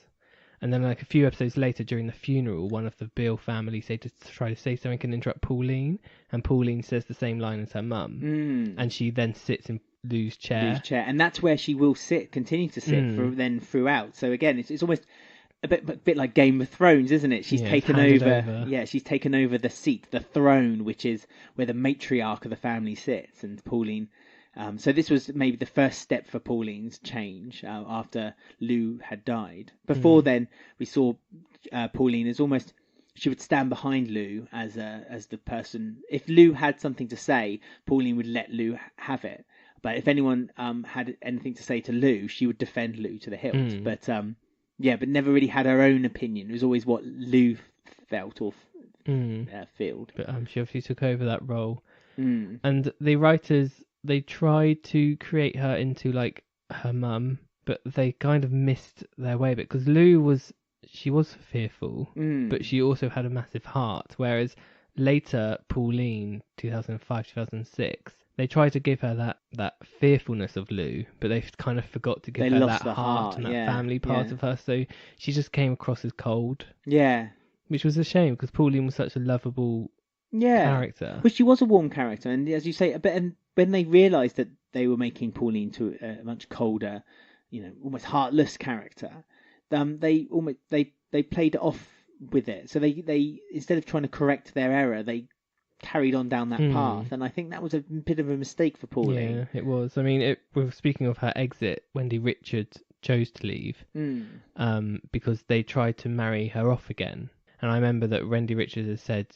And then like a few episodes later during the funeral, one of the Bill family try to say something and interrupt Pauline, and Pauline says the same line as her mum, and she then sits in Lou's chair. And that's where she will continue to sit throughout. So again, it's almost a bit like Game of Thrones, isn't it? She's taken over. Yeah, she's taken over the seat, the throne, which is where the matriarch of the family sits, and Pauline. So this was maybe the first step for Pauline's change after Lou had died. Before then, we saw Pauline as almost, she would stand behind Lou as the person. If Lou had something to say, Pauline would let Lou have it. But if anyone had anything to say to Lou, she would defend Lou to the hilt. But but never really had her own opinion. It was always what Lou felt or felt. But she obviously took over that role. And the writers, they tried to create her into like her mum, but they kind of missed their way a bit, because Lou was fearful, but she also had a massive heart. Whereas later, Pauline, 2005, 2006, they tried to give her that fearfulness of Lou, but they kind of forgot to give her that heart and that family part of her. So she just came across as cold. Yeah. Which was a shame, because Pauline was such a lovable character. Well, she was a warm character, and as you say, and when they realised that they were making Pauline to a much colder, almost heartless character, they played it off with it. So they instead of trying to correct their error, they carried on down that path, and I think that was a bit of a mistake for Pauline. Yeah, it was. I mean, speaking of her exit, Wendy Richards chose to leave because they tried to marry her off again. And I remember that Wendy Richards has said,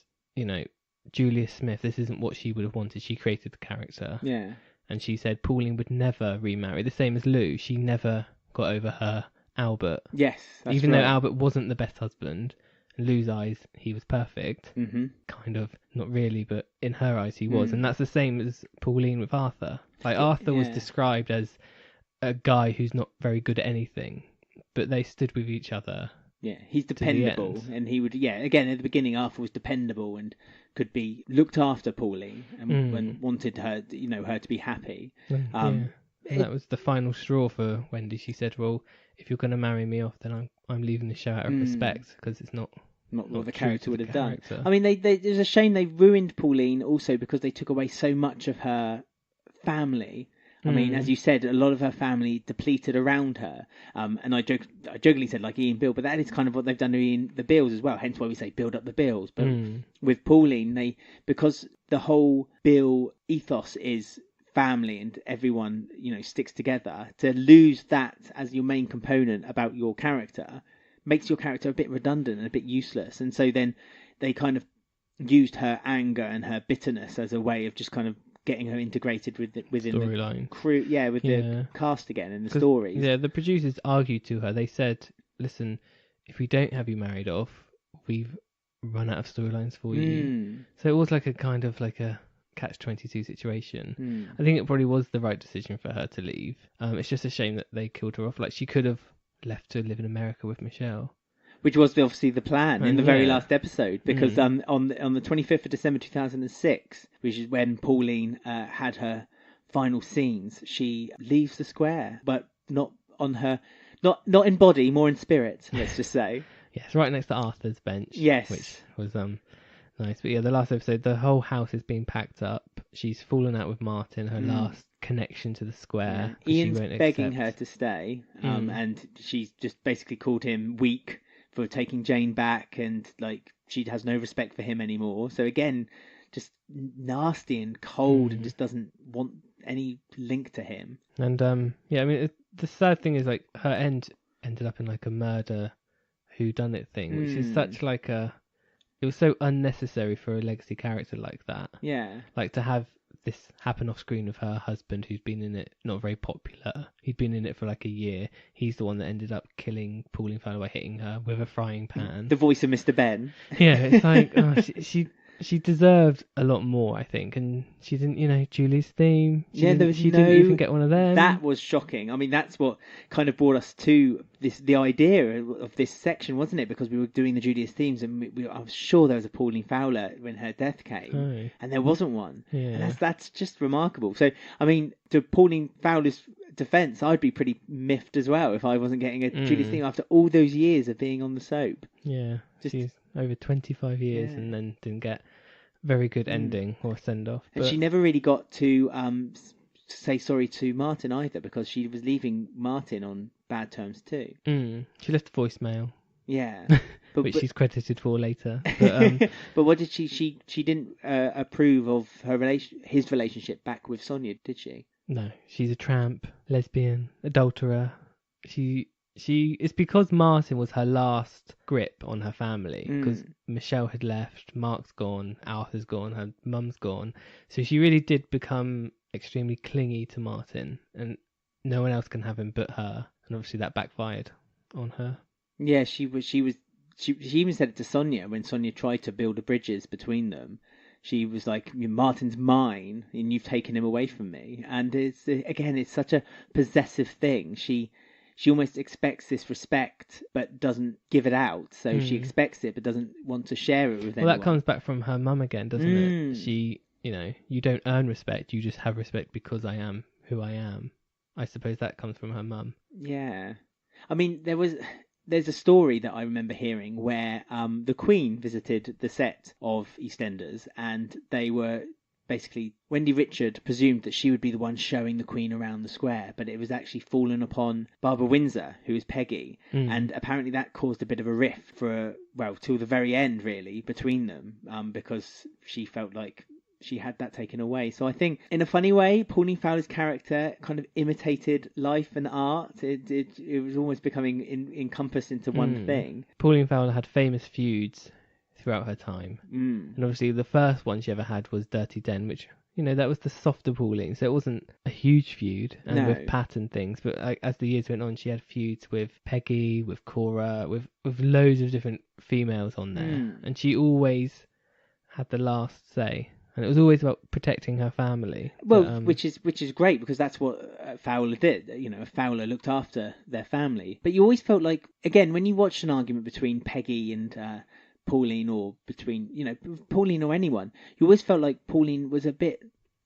Julia Smith, this isn't what she would have wanted. She created the character. Yeah. And she said Pauline would never remarry. The same as Lou. She never got over her Albert. Yes, that's Even though Albert wasn't the best husband, in Lou's eyes, he was perfect. Kind of. Not really, but in her eyes, he was. And that's the same as Pauline with Arthur. Like, Arthur was described as a guy who's not very good at anything, but they stood with each other. Yeah, he's dependable, and he would. Yeah, again at the beginning, Arthur was dependable and could be looked after Pauline and wanted her, her to be happy. And that was the final straw for Wendy. She said, "Well, if you're going to marry me off, then I'm leaving the show out of respect, because it's not what the character would have done." I mean, it was a shame they ruined Pauline also because they took away so much of her family. I mean, as you said, a lot of her family depleted around her. And I jokingly said like Ian Bill, but that is kind of what they've done to the Bills as well. Hence why we say build up the Bills. But with Pauline, because the whole Bill ethos is family and everyone, sticks together, to lose that as your main component about your character makes your character a bit redundant and a bit useless. And so then they kind of used her anger and her bitterness as a way of just kind of getting her integrated within storyline. The crew, the cast again and the stories. Yeah, the producers argued to her. They said, "Listen, if we don't have you married off, we've run out of storylines for you." So it was like a kind of like a catch-22 situation. I think it probably was the right decision for her to leave. It's just a shame that they killed her off. Like, she could have left to live in America with Michelle. Which was obviously the plan in the very last episode, because on the 25th of December 2006, which is when Pauline had her final scenes, she leaves the square, but not in body, more in spirit. Let's just say. Yes, right next to Arthur's bench. Yes, which was nice. But yeah, the last episode, the whole house is being packed up. She's fallen out with Martin. Her last connection to the square. Yeah. Ian's begging her to stay, and she's just basically called him weak for taking Jane back, and like she has no respect for him anymore. So again, just nasty and cold, and just doesn't want any link to him. And I mean, the sad thing is like her end ended up in like a murder whodunit thing, which is such like it was so unnecessary for a legacy character like that. Yeah, like to have this happen off screen with her husband, who's been in it, not very popular. He'd been in it for like a year. He's the one that ended up killing Pauline Fowler by hitting her with a frying pan. The voice of Mr. Ben. Yeah, it's like she she deserved a lot more, I think, and she didn't. Julie's theme. She there didn't, was she didn't even get one of them. That was shocking. I mean, that's what kind of brought us to the idea of this section, wasn't it? Because we were doing the Julia's themes, and I was sure there was a Pauline Fowler when her death came, and there wasn't one. Yeah. And that's just remarkable. So, I mean, to Pauline Fowler's defence, I'd be pretty miffed as well if I wasn't getting a Julia's theme after all those years of being on the soap. Yeah, she's over 25 years and then didn't get very good ending or send off. And she never really got to say sorry to Martin either, because she was leaving Martin on bad terms too. She left a voicemail. Yeah, which she's credited for later. But, but what did she didn't approve of his relationship back with Sonia, did she? No, she's a tramp, lesbian, adulterer. It's because Martin was her last grip on her family, because Michelle had left, Mark's gone, Arthur's gone, her mum's gone. So she really did become extremely clingy to Martin, and no one else can have him but her. And obviously that backfired on her. Yeah, she even said it to Sonia when Sonia tried to build the bridges between them. She was like, Martin's mine, and you've taken him away from me. And it's such a possessive thing. She almost expects this respect, but doesn't give it out. So she expects it, but doesn't want to share it with anyone. Well, that comes back from her mum again, doesn't it? She, you don't earn respect. You just have respect because I am who I am. I suppose that comes from her mum. Yeah. I mean, there's a story that I remember hearing where the Queen visited the set of EastEnders, and they were basically, Wendy Richard presumed that she would be the one showing the Queen around the square, but it was actually fallen upon Barbara Windsor, who is Peggy, and apparently that caused a bit of a rift till the very end, really, between them, because she felt like she had that taken away. So I think, in a funny way, Pauline Fowler's character kind of imitated life and art. It was almost becoming encompassed into one thing. Pauline Fowler had famous feuds throughout her time. And obviously the first one she ever had was Dirty Den, which, that was the softer Pauline, so it wasn't a huge feud, and with Pat and things. But as the years went on, she had feuds with Peggy, with Cora, with loads of different females on there. And she always had the last say. And it was always about protecting her family. Well, which is great, because that's what Fowler did. Fowler looked after their family. But you always felt like, again, when you watched an argument between Peggy and Pauline, or between, Pauline or anyone, you always felt like Pauline was a bit...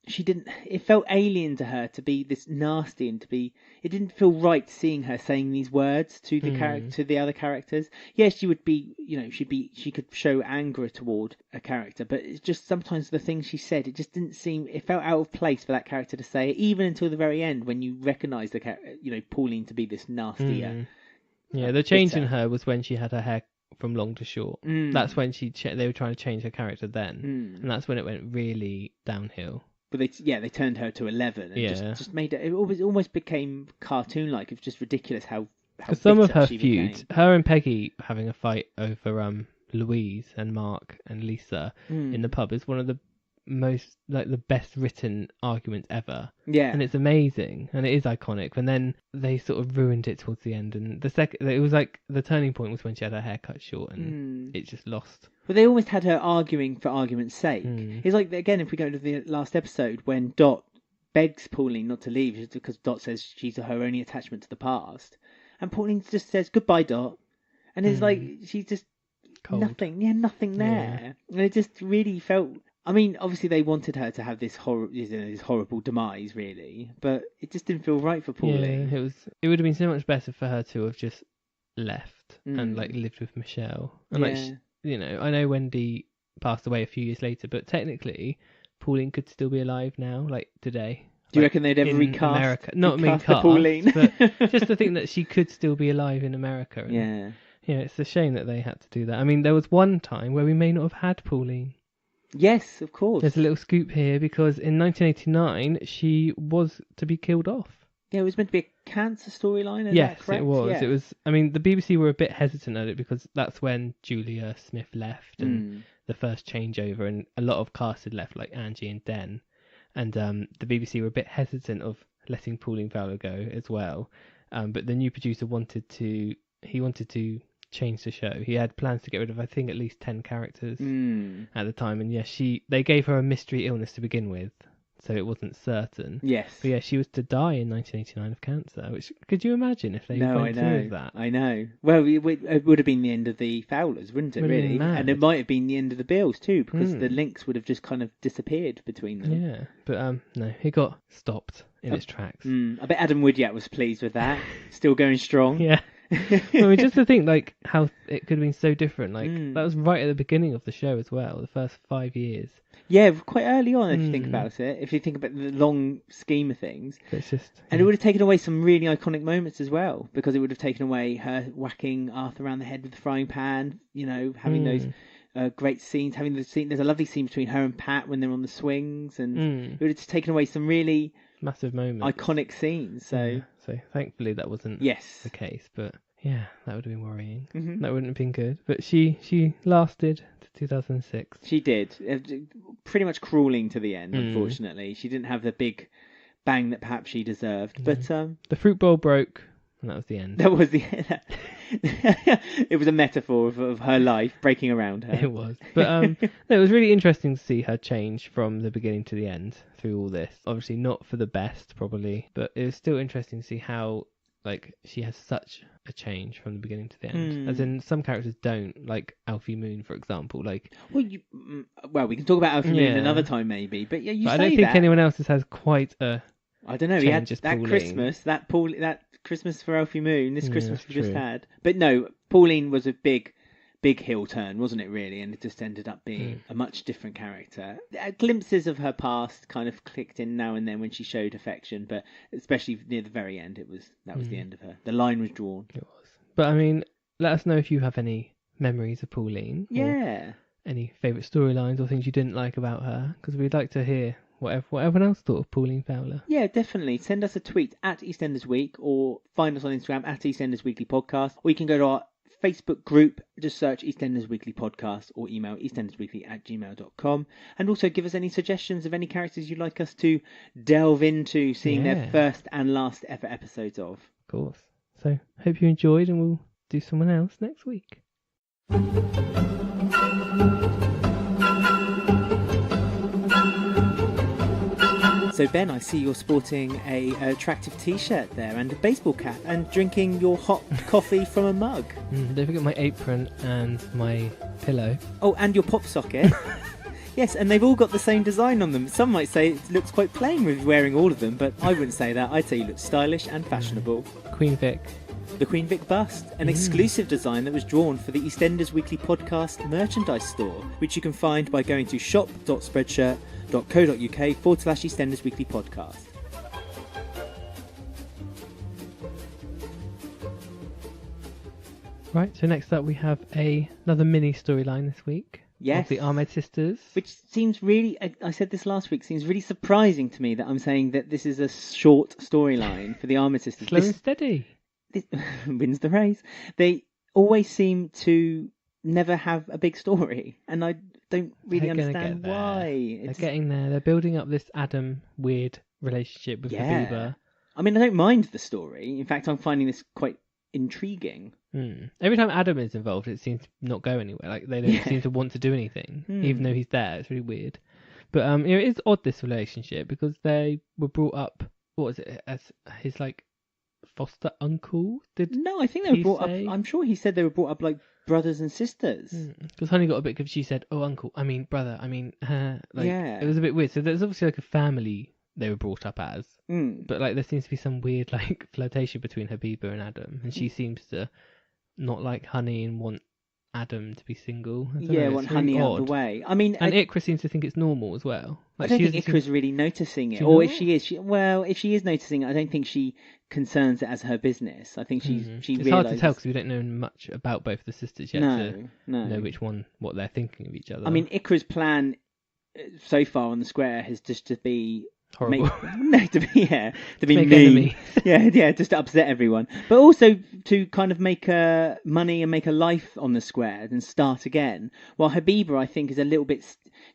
it felt alien to her to be this nasty, and it didn't feel right seeing her saying these words to the other characters. Yes, she would be, she could show anger toward a character, but it's just sometimes the things she said, it just didn't seem, it felt out of place for that character to say it, even until the very end, when you recognise Pauline to be this nastier. Yeah, the change in her was when she had her hair from long to short. That's when they were trying to change her character then, and that's when it went really downhill. But they turned her to 11 and just made it almost became cartoon-like. It was just ridiculous how some of her feuds, her and Peggy having a fight over Louise and Mark and Lisa in the pub, is one of the most, the best written arguments ever. Yeah. And it's amazing, and it is iconic. And then they sort of ruined it towards the end, and it was like the turning point was when she had her hair cut short, and it just lost. But they almost had her arguing for argument's sake. It's like, again, if we go to the last episode, when Dot begs Pauline not to leave because Dot says she's her only attachment to the past, and Pauline just says goodbye, Dot, and it's like she's just cold. Nothing there, and it just really felt. I mean, obviously they wanted her to have this horrible demise, really, but it just didn't feel right for Pauline. Yeah, it would have been so much better for her to have just left and lived with Michelle. And I know Wendy passed away a few years later, but technically Pauline could still be alive now, today. Do you reckon they'd ever recast America? Not recast Pauline, but just to think that she could still be alive in America. And, it's a shame that they had to do that. I mean, there was one time where we may not have had Pauline. Yes, of course. There's a little scoop here, because in 1989 she was to be killed off. Yeah, it was meant to be a cancer storyline. Yes, it was. Yeah. It was. I mean, the BBC were a bit hesitant at it, because that's when Julia Smith left and the first changeover, and a lot of cast had left, like Angie and Den, and the BBC were a bit hesitant of letting Pauline Fowler go as well. But the new producer wanted to change the show. He had plans to get rid of, I think, at least 10 characters at the time. And yes, they gave her a mystery illness to begin with, so it wasn't certain. Yes. But yeah, she was to die in 1989 of cancer, which, could you imagine if they went through with that? I know. Well, it would have been the end of the Fowlers, wouldn't it, really? And it might have been the end of the Bills, too, because the links would have just kind of disappeared between them. Yeah, but no, it got stopped in its tracks. I bet Adam Woodyard was pleased with that. Still going strong. Yeah. I mean, just to think, like, how it could have been so different. Like, that was right at the beginning of the show as well, the first 5 years. Yeah, quite early on, if you think about it. If you think about the long scheme of things. It's just... And it would have taken away some really iconic moments as well, because it would have taken away her whacking Arthur around the head with the frying pan, having those great scenes, having the scene. There's a lovely scene between her and Pat when they're on the swings, and it would have just taken away some really... massive moments. Iconic scenes, so thankfully that wasn't the case, but yeah, that would have been worrying. That wouldn't have been good. But she lasted to 2006. She did, pretty much crawling to the end, unfortunately. She didn't have the big bang that perhaps she deserved, but the fruit bowl broke, and that was the end. That was the end. It was a metaphor of her life breaking around her. It was. But it was really interesting to see her change from the beginning to the end through all this. Obviously not for the best, probably, but it was still interesting to see how, like, she has such a change from the beginning to the end. As in, some characters don't, like Alfie Moon, for example. Like, well, we can talk about Alfie Moon another time, maybe. But yeah, I don't think anyone else has quite a... I don't know. He had that Pauline. Christmas, that Christmas for Alfie Moon, this Christmas we just had. But no, Pauline was a big heel turn, wasn't it, really? And it just ended up being a much different character. Glimpses of her past kind of clicked in now and then when she showed affection, but especially near the very end, that was the end of her. The line was drawn. It was. But I mean, let us know if you have any memories of Pauline. Yeah. Any favourite storylines or things you didn't like about her, because we'd like to hear what everyone else thought of Pauline Fowler. Yeah, definitely. Send us a tweet at EastEnders Week, or find us on Instagram at EastEnders Weekly Podcast, or you can go to our Facebook group, just search EastEnders Weekly Podcast, or email eastendersweekly@gmail.com, and also give us any suggestions of any characters you'd like us to delve into seeing their first and last ever episodes of. Of course. So, hope you enjoyed, and we'll do someone else next week. So Ben, I see you're sporting a attractive T-shirt there and a baseball cap and drinking your hot coffee from a mug. Don't forget my apron and my pillow. Oh, and your pop socket. Yes, and they've all got the same design on them. Some might say it looks quite plain with wearing all of them, but I wouldn't say that. I'd say you look stylish and fashionable. Queen Vic. The Queen Vic bust, an exclusive design that was drawn for the EastEnders Weekly Podcast merchandise store, which you can find by going to shop.spreadshirt.co.uk/EastEnders Weekly Podcast. Right, so next up we have another mini storyline this week. Yes. Of the Ahmed sisters. Which seems really, I said this last week, seems really surprising to me that I'm saying that this is a short storyline for the Ahmed sisters. Slow and steady. This wins the race. They always seem to never have a big story, and I don't really understand why. They're getting there. They're building up this Adam weird relationship with Habiba. I mean, I don't mind the story. In fact, I'm finding this quite intriguing. Every time Adam is involved, it seems to not go anywhere. Like, they don't seem to want to do anything, even though he's there. It's really weird. But it is odd, this relationship, because they were brought up, what was it, as his, like, foster uncle? No, I think they were brought up. I'm sure he said they were brought up like brothers and sisters. Because Honey got a bit because she said, "Oh, uncle, I mean brother, I mean her." It was a bit weird. So there's obviously like a family they were brought up as, but like there seems to be some weird like flirtation between Habiba and Adam, and she seems to not like Honey and want Adam to be single. Want Honey out of the way. I mean, and Ikra seems to think it's normal as well. Like, I don't think Ikra's really noticing it, or if she is, if she is noticing it, I don't think she concerns it as her business. I think she It's realizes... hard to tell because we don't know much about both the sisters yet to know what they're thinking of each other. I mean, Ikra's plan so far on the square has just to be horrible. To be mean. Just to upset everyone, but also to kind of make money and make a life on the square and start again. While Habiba, I think, is a little bit.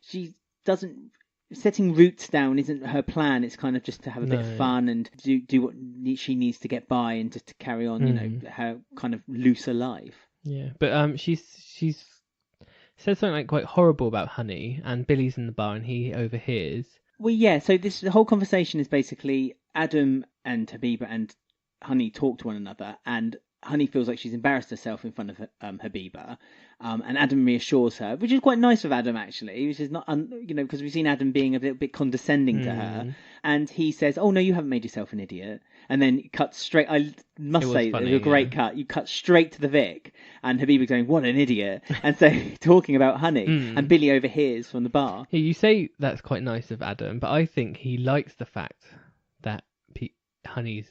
She doesn't. Setting roots down isn't her plan. It's kind of just to have a bit of fun and do what she needs to get by and just to carry on, her kind of looser life. Yeah, but she's said something like quite horrible about Honey, and Billy's in the bar and he overhears. Well, yeah. So the whole conversation is basically Adam and Habiba and Honey talk to one another, and Honey feels like she's embarrassed herself in front of Habiba, and Adam reassures her, which is quite nice of Adam actually, which is not, because we've seen Adam being a little bit condescending to her, and he says, "Oh no, you haven't made yourself an idiot," and then it cuts straight. I must say, it was a great cut. You cut straight to the Vic, and Habiba going, "What an idiot!" and so talking about Honey, and Billy overhears from the bar. Yeah, you say that's quite nice of Adam, but I think he likes the fact that Honey's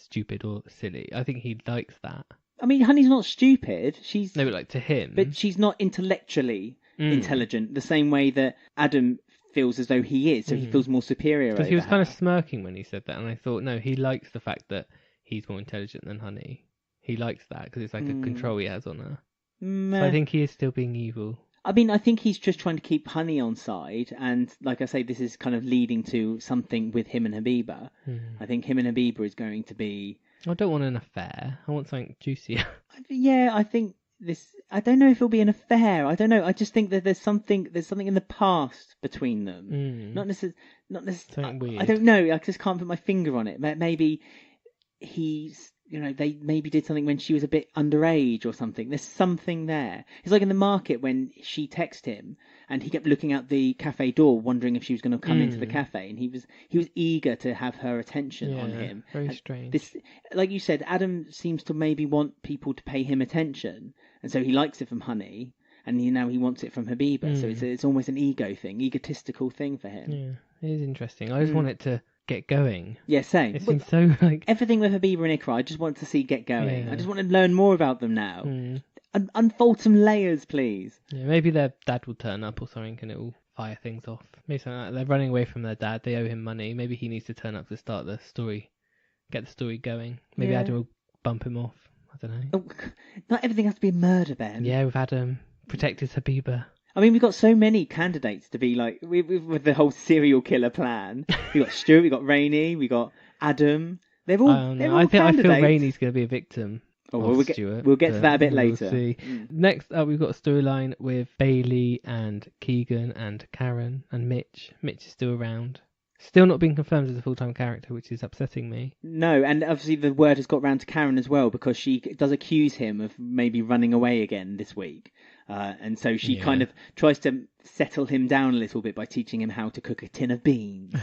stupid or silly. I think he likes that. I mean, Honey's not stupid. She's no, but like to him, but she's not intellectually intelligent the same way that Adam feels as though he is. So he feels more superior. Because he was kind of smirking when he said that, and I thought, no, he likes the fact that he's more intelligent than Honey. He likes that because it's like a control he has on her. So I think he is still being evil. I mean, I think he's just trying to keep Honey on side, and like I say, this is kind of leading to something with him and Habiba. I think him and Habiba is going to be... I don't want an affair. I want something juicier. Yeah, I think this... I don't know if it'll be an affair. I don't know. I just think that there's something in the past between them. Not necessarily... Something weird. I don't know. I just can't put my finger on it. Maybe he's... they maybe did something when she was a bit underage or something. There's something there. It's like in the market when she texted him and he kept looking out the cafe door, wondering if she was going to come into the cafe, and he was eager to have her attention on him. Very strange. This, like you said, Adam seems to maybe want people to pay him attention, and so he likes it from Honey, and now he wants it from Habiba. So it's almost an egotistical thing for him. Yeah, it is interesting. I just want it to get going. Yeah, same. It seems so like everything with Habiba and Ikra, I just want to see get going. I just want to learn more about them now. Unfold some layers, please. Yeah, maybe their dad will turn up or something, and it will fire things off. Maybe something like that. They're running away from their dad. They owe him money. Maybe he needs to turn up to start the story, get the story going. Maybe Adam will bump him off. I don't know. Oh, not everything has to be murder, Ben. Yeah, with Adam protect his Habiba. I mean, we've got so many candidates to be like with the whole serial killer plan. We got Stuart, we got Rainie, we got Adam. They're all. I feel Rainie's going to be a victim. Oh, we'll get to that a bit later. See. Next up, we've got a storyline with Bailey and Keegan and Karen and Mitch. Mitch is still around. Still not being confirmed as a full-time character, which is upsetting me. No, and obviously the word has got round to Karen as well, because she does accuse him of maybe running away again this week. And so she kind of tries to settle him down a little bit by teaching him how to cook a tin of beans.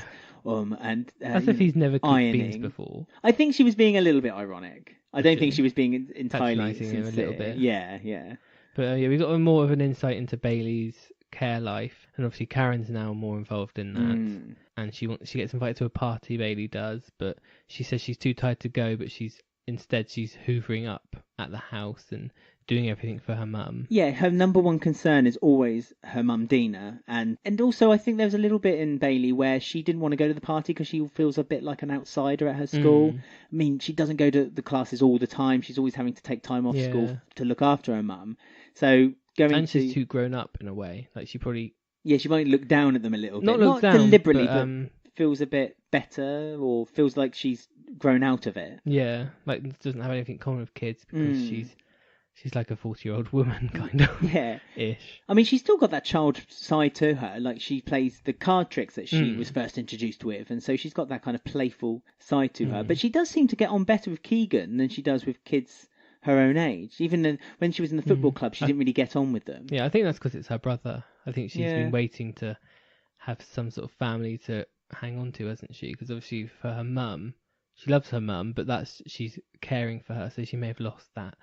As if he's never cooked beans before. I think she was being a little bit ironic. I don't think she was being entirely sincere. Him a little bit. Yeah. But we got more of an insight into Bailey's care life, and obviously Karen's now more involved in that. And she gets invited to a party. Bailey does, but she says she's too tired to go. But she's hoovering up at the house and doing everything for her mum. Yeah, her number one concern is always her mum Dina, and also I think there's a little bit in Bailey where she didn't want to go to the party because she feels a bit like an outsider at her school. I mean, she doesn't go to the classes all the time. She's always having to take time off school to look after her mum. So she's too grown up in a way. Like she probably she might look down at them a little bit, not down, deliberetely, but feels a bit better or feels like she's grown out of it. Yeah, like doesn't have anything common with kids because she's like a 40-year-old woman, kind of. Ish. I mean, she's still got that child side to her. Like, she plays the card tricks that she was first introduced with, and so she's got that kind of playful side to her. But she does seem to get on better with Keegan than she does with kids her own age. Even when she was in the football club, she didn't really get on with them. Yeah, I think that's because it's her brother. I think she's been waiting to have some sort of family to hang on to, hasn't she? Because obviously for her mum, she loves her mum, but she's caring for her, so she may have lost that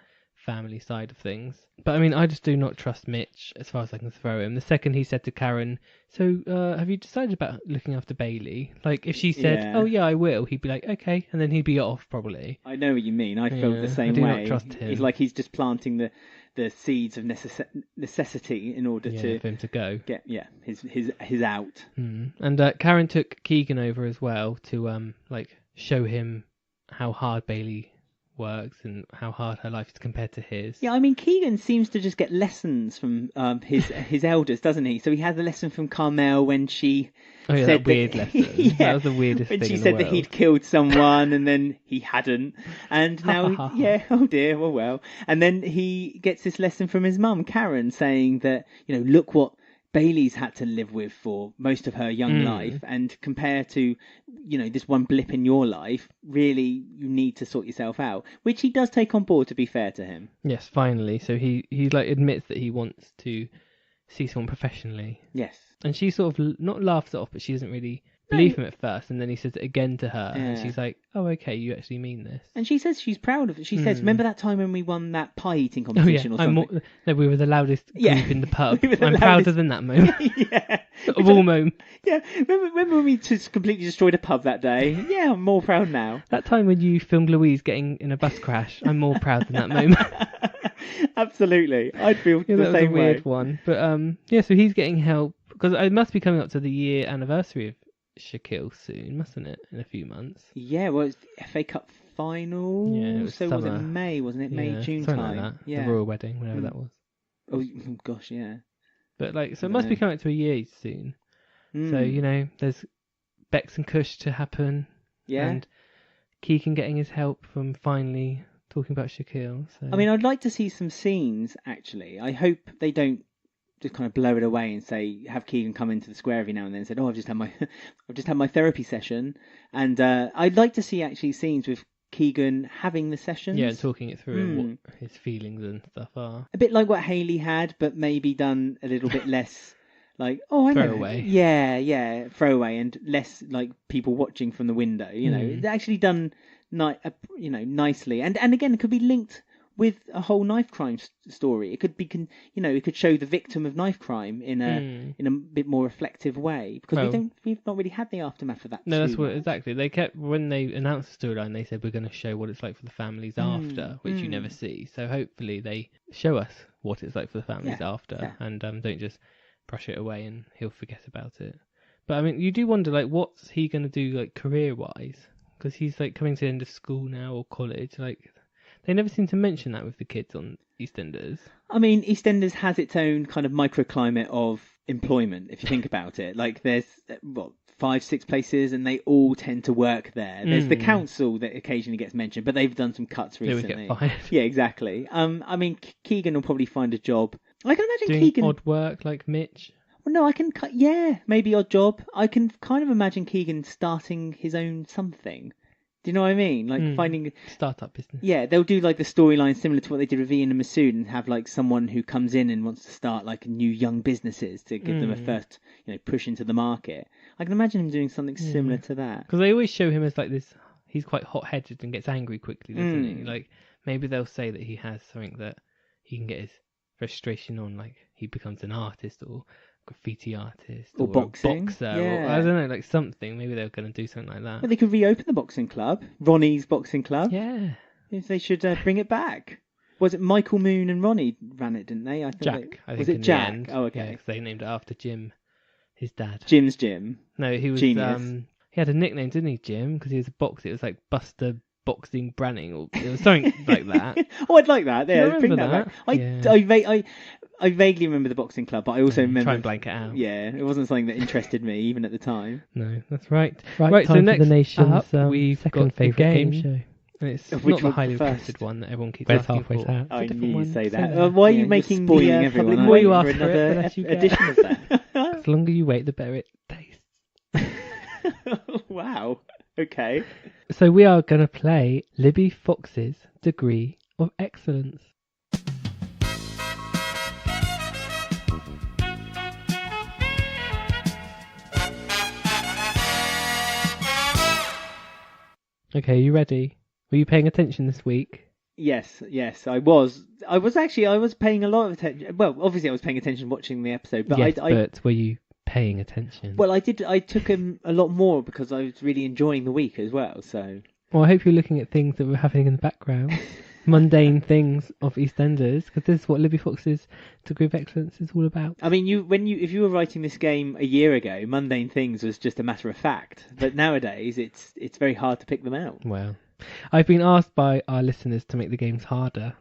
family side of things. But I mean, I just do not trust Mitch as far as I can throw him. The second he said to Karen, so have you decided about looking after Bailey? Like if she said, oh yeah, I will, he'd be like, okay, and then he'd be off probably. I know what you mean. I felt the same way. I do not trust him. It's like he's just planting the seeds of necessity in order for him to go. Get his out. And Karen took Keegan over as well to show him how hard Bailey works and how hard her life is compared to his. Yeah, I mean, Keegan seems to just get lessons from his elders, doesn't he? So he had a lesson from Carmel when she said that weird lesson. Yeah, that was the weirdest when thing she in the said world. that he'd killed someone and then he hadn't. And now, yeah, oh dear, well. And then he gets this lesson from his mum, Karen, saying that, look what Bailey's had to live with for most of her young life, and compared to, this one blip in your life, really you need to sort yourself out, which he does take on board, to be fair to him. Yes, finally. So he like admits that he wants to see someone professionally. Yes. And she sort of not laughs it off, but she doesn't really believe him at first, and then he says it again to her, and she's like, "Oh, okay, you actually mean this." And she says she's proud of it. She says, "Remember that time when we won that pie eating competition or something?" No, we were the loudest group in the pub. I'm prouder than that moment. Yeah, of all moments. Yeah, remember when we just completely destroyed a pub that day? Yeah, I'm more proud now. That time when you filmed Louise getting in a bus crash, I'm more proud than that moment. Absolutely, I'd feel the same way. That was a weird one, but so he's getting help because it must be coming up to the year anniversary of Shaquille soon, mustn't it? In a few months. Yeah, well, it's the FA Cup final. Yeah, it was summer. Was it May, wasn't it? May, June time. Like that. Yeah. The royal wedding, whenever that was. Oh gosh, yeah. But so it must be coming up to a year soon. So, there's Bex and Kush to happen. Yeah. And Keegan getting his help from finally talking about Shaquille. So. I mean, I'd like to see some scenes, actually. I hope they don't just kind of blow it away and have Keegan come into the square every now and then and said, "Oh, I've just had my therapy session," and I'd like to see actually scenes with Keegan having the sessions. Yeah, and talking it through and what his feelings and stuff are. A bit like what Hayley had, but maybe done a little bit less like, I know. Throwaway. Yeah, throwaway, and less like people watching from the window. It's actually done nicely, and again, it could be linked with a whole knife crime story. It could be, it could show the victim of knife crime in a bit more reflective way, because we've not really had the aftermath of that. No, that's what exactly. They kept, when they announced the storyline, they said we're going to show what it's like for the families after, which you never see. So hopefully they show us what it's like for the families after, and don't just brush it away and he'll forget about it. But I mean, you do wonder what's he going to do career wise, because he's coming to the end of school now or college. They never seem to mention that with the kids on EastEnders. I mean, EastEnders has its own kind of microclimate of employment, if you think about it. There's, 5-6 places, and they all tend to work there. There's the council that occasionally gets mentioned, but they've done some cuts recently. They would get fired. Yeah, exactly. I mean, Keegan will probably find a job. I can imagine doing Keegan... odd work like Mitch. Well, no, I can... Yeah, maybe odd job. I can kind of imagine Keegan starting his own something. Do you know what I mean? Finding startup business. Yeah, they'll do the storyline similar to what they did with Ian and Masood, and have someone who comes in and wants to start new young businesses to give them a first push into the market. I can imagine him doing something similar to that. Because they always show him as this. He's quite hot-headed and gets angry quickly, doesn't he? Maybe they'll say that he has something that he can get his frustration on, he becomes an artist or graffiti artist or boxing. A boxer, or I don't know, something. Maybe they're going to do something like that. Well, they could reopen the boxing club, Ronnie's boxing club. Yeah, if they should bring it back. Was it Michael Moon and Ronnie ran it, didn't they? Jack. I think was it Jack? The end. Oh, okay. Yeah, 'cause they named it after Jim, his dad. Jim's Jim. No, he was genius. He had a nickname, didn't he, Jim? Because he was a boxer. It was Buster Boxing Branning, or it was something like that. Oh, I'd like that. Yeah, bring that back. Yeah. I vaguely remember the boxing club, but I also remember... Try and blank it out. Yeah, it wasn't something that interested me, even at the time. No, that's right. Right, so next the nation's we've second got favourite game show. And it's not the highly requested one that everyone keeps asking for. I knew you'd say that. Why are you making spoiling everyone? The more you ask for another edition of that. The longer you wait, the better it tastes. Wow. Okay. So we are going to play Libby Fox's Degree of Excellence. Okay, you ready? Were you paying attention this week? Yes, I was. I was paying a lot of attention. Well, obviously I was paying attention watching the episode, but yes, but were you paying attention? Well, I did. I took him a lot more because I was really enjoying the week as well. So. Well, I hope you're looking at things that were happening in the background, mundane things of EastEnders, because this is what Libby Fox's Degree of Excellence is all about. I mean, if you were writing this game a year ago, mundane things was just a matter of fact. But nowadays, it's very hard to pick them out. Well, I've been asked by our listeners to make the games harder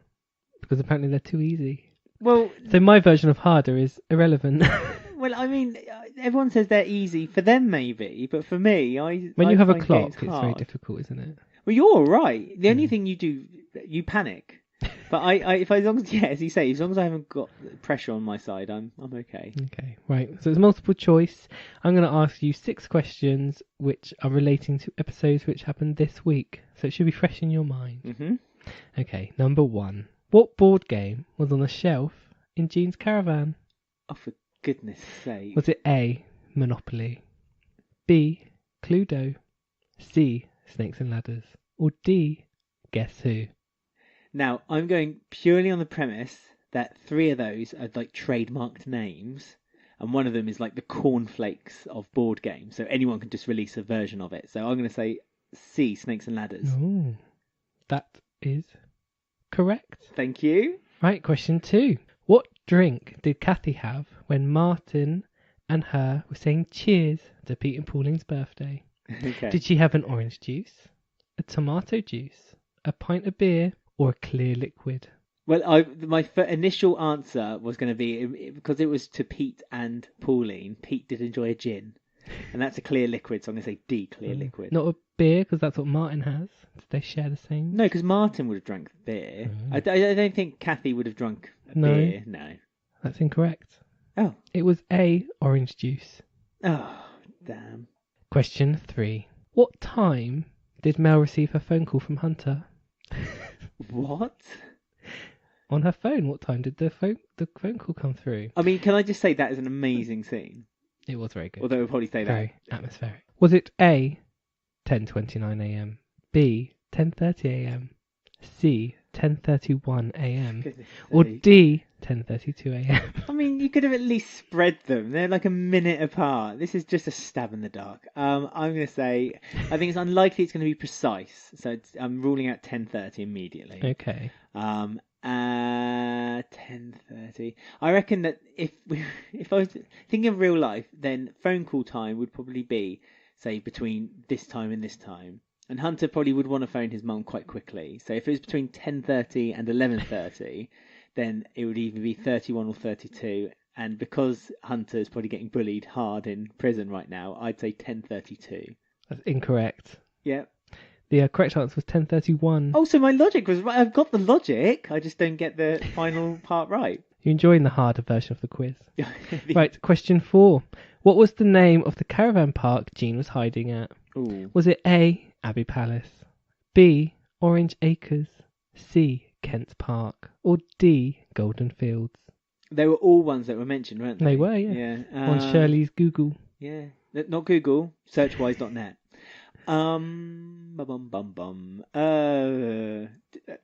because apparently they're too easy. Well, so my version of harder is irrelevant. Well, I mean, everyone says they're easy for them, maybe, but for me, when you have a find clock, games it's hard. very difficult, isn't it? Well, you're all right. The only thing you do, you panic. But as long as you say, as long as I haven't got pressure on my side, I'm okay. Okay, right. So it's multiple choice. I'm going to ask you 6 questions which are relating to episodes which happened this week. So it should be fresh in your mind. Mm-hmm. Okay, number 1. What board game was on the shelf in Jean's caravan? Oh, for goodness sake. Was it A, Monopoly, B, Cluedo, C, Snakes and Ladders, or D, Guess Who? Now, I'm going purely on the premise that 3 of those are like trademarked names, and one of them is like the cornflakes of board games, so anyone can just release a version of it. So I'm going to say C, Snakes and Ladders. Oh, that is correct. Thank you. Right, question 2. What drink did Kathy have when Martin and her were saying cheers to Pete and Pauline's birthday? Okay. Did she have an orange juice, a tomato juice, a pint of beer, or a clear liquid? Well, my initial answer was going to be, because it was to Pete and Pauline, Pete did enjoy a gin. And that's a clear liquid, so I'm going to say D, clear liquid. Not a beer, because that's what Martin has. Do they share the same? No, because Martin would have drunk beer. I don't think Kathy would have drunk beer. No. That's incorrect. Oh. It was A, orange juice. Oh, damn. Question 3. What time did Mel receive her phone call from Hunter? What? On her phone, what time did the phone call come through? I mean, can I just say that is an amazing scene? It was very good. Although we'll probably say very that. atmospheric. Was it A, 10:29 a.m., B, 10:30 a.m., C, 10:31 a.m., or D, 10:32 a.m.? I mean, you could have at least spread them. They're like a minute apart. This is just a stab in the dark. I'm going to say, I think it's unlikely it's going to be precise. So I'm ruling out 10:30 immediately. Okay. 10:30. I reckon that if I was thinking of real life, then phone call time would probably be, say, between this time and this time. And Hunter probably would want to phone his mum quite quickly. So if it was between 10:30 and 11:30, then it would either be 31 or 32. And because Hunter's probably getting bullied hard in prison right now, I'd say 10:32. That's incorrect. Yeah. The correct answer was 10:31. Oh, so my logic was right. I've got the logic. I just don't get the final part right. You're enjoying the harder version of the quiz. Right, question 4. What was the name of the caravan park Jean was hiding at? Ooh. Was it A, Abbey Palace, B, Orange Acres, C, Kent Park, or D, Golden Fields? They were all ones that were mentioned, weren't they? They were, yeah. On Shirley's Google. Yeah. Not Google, searchwise.net. What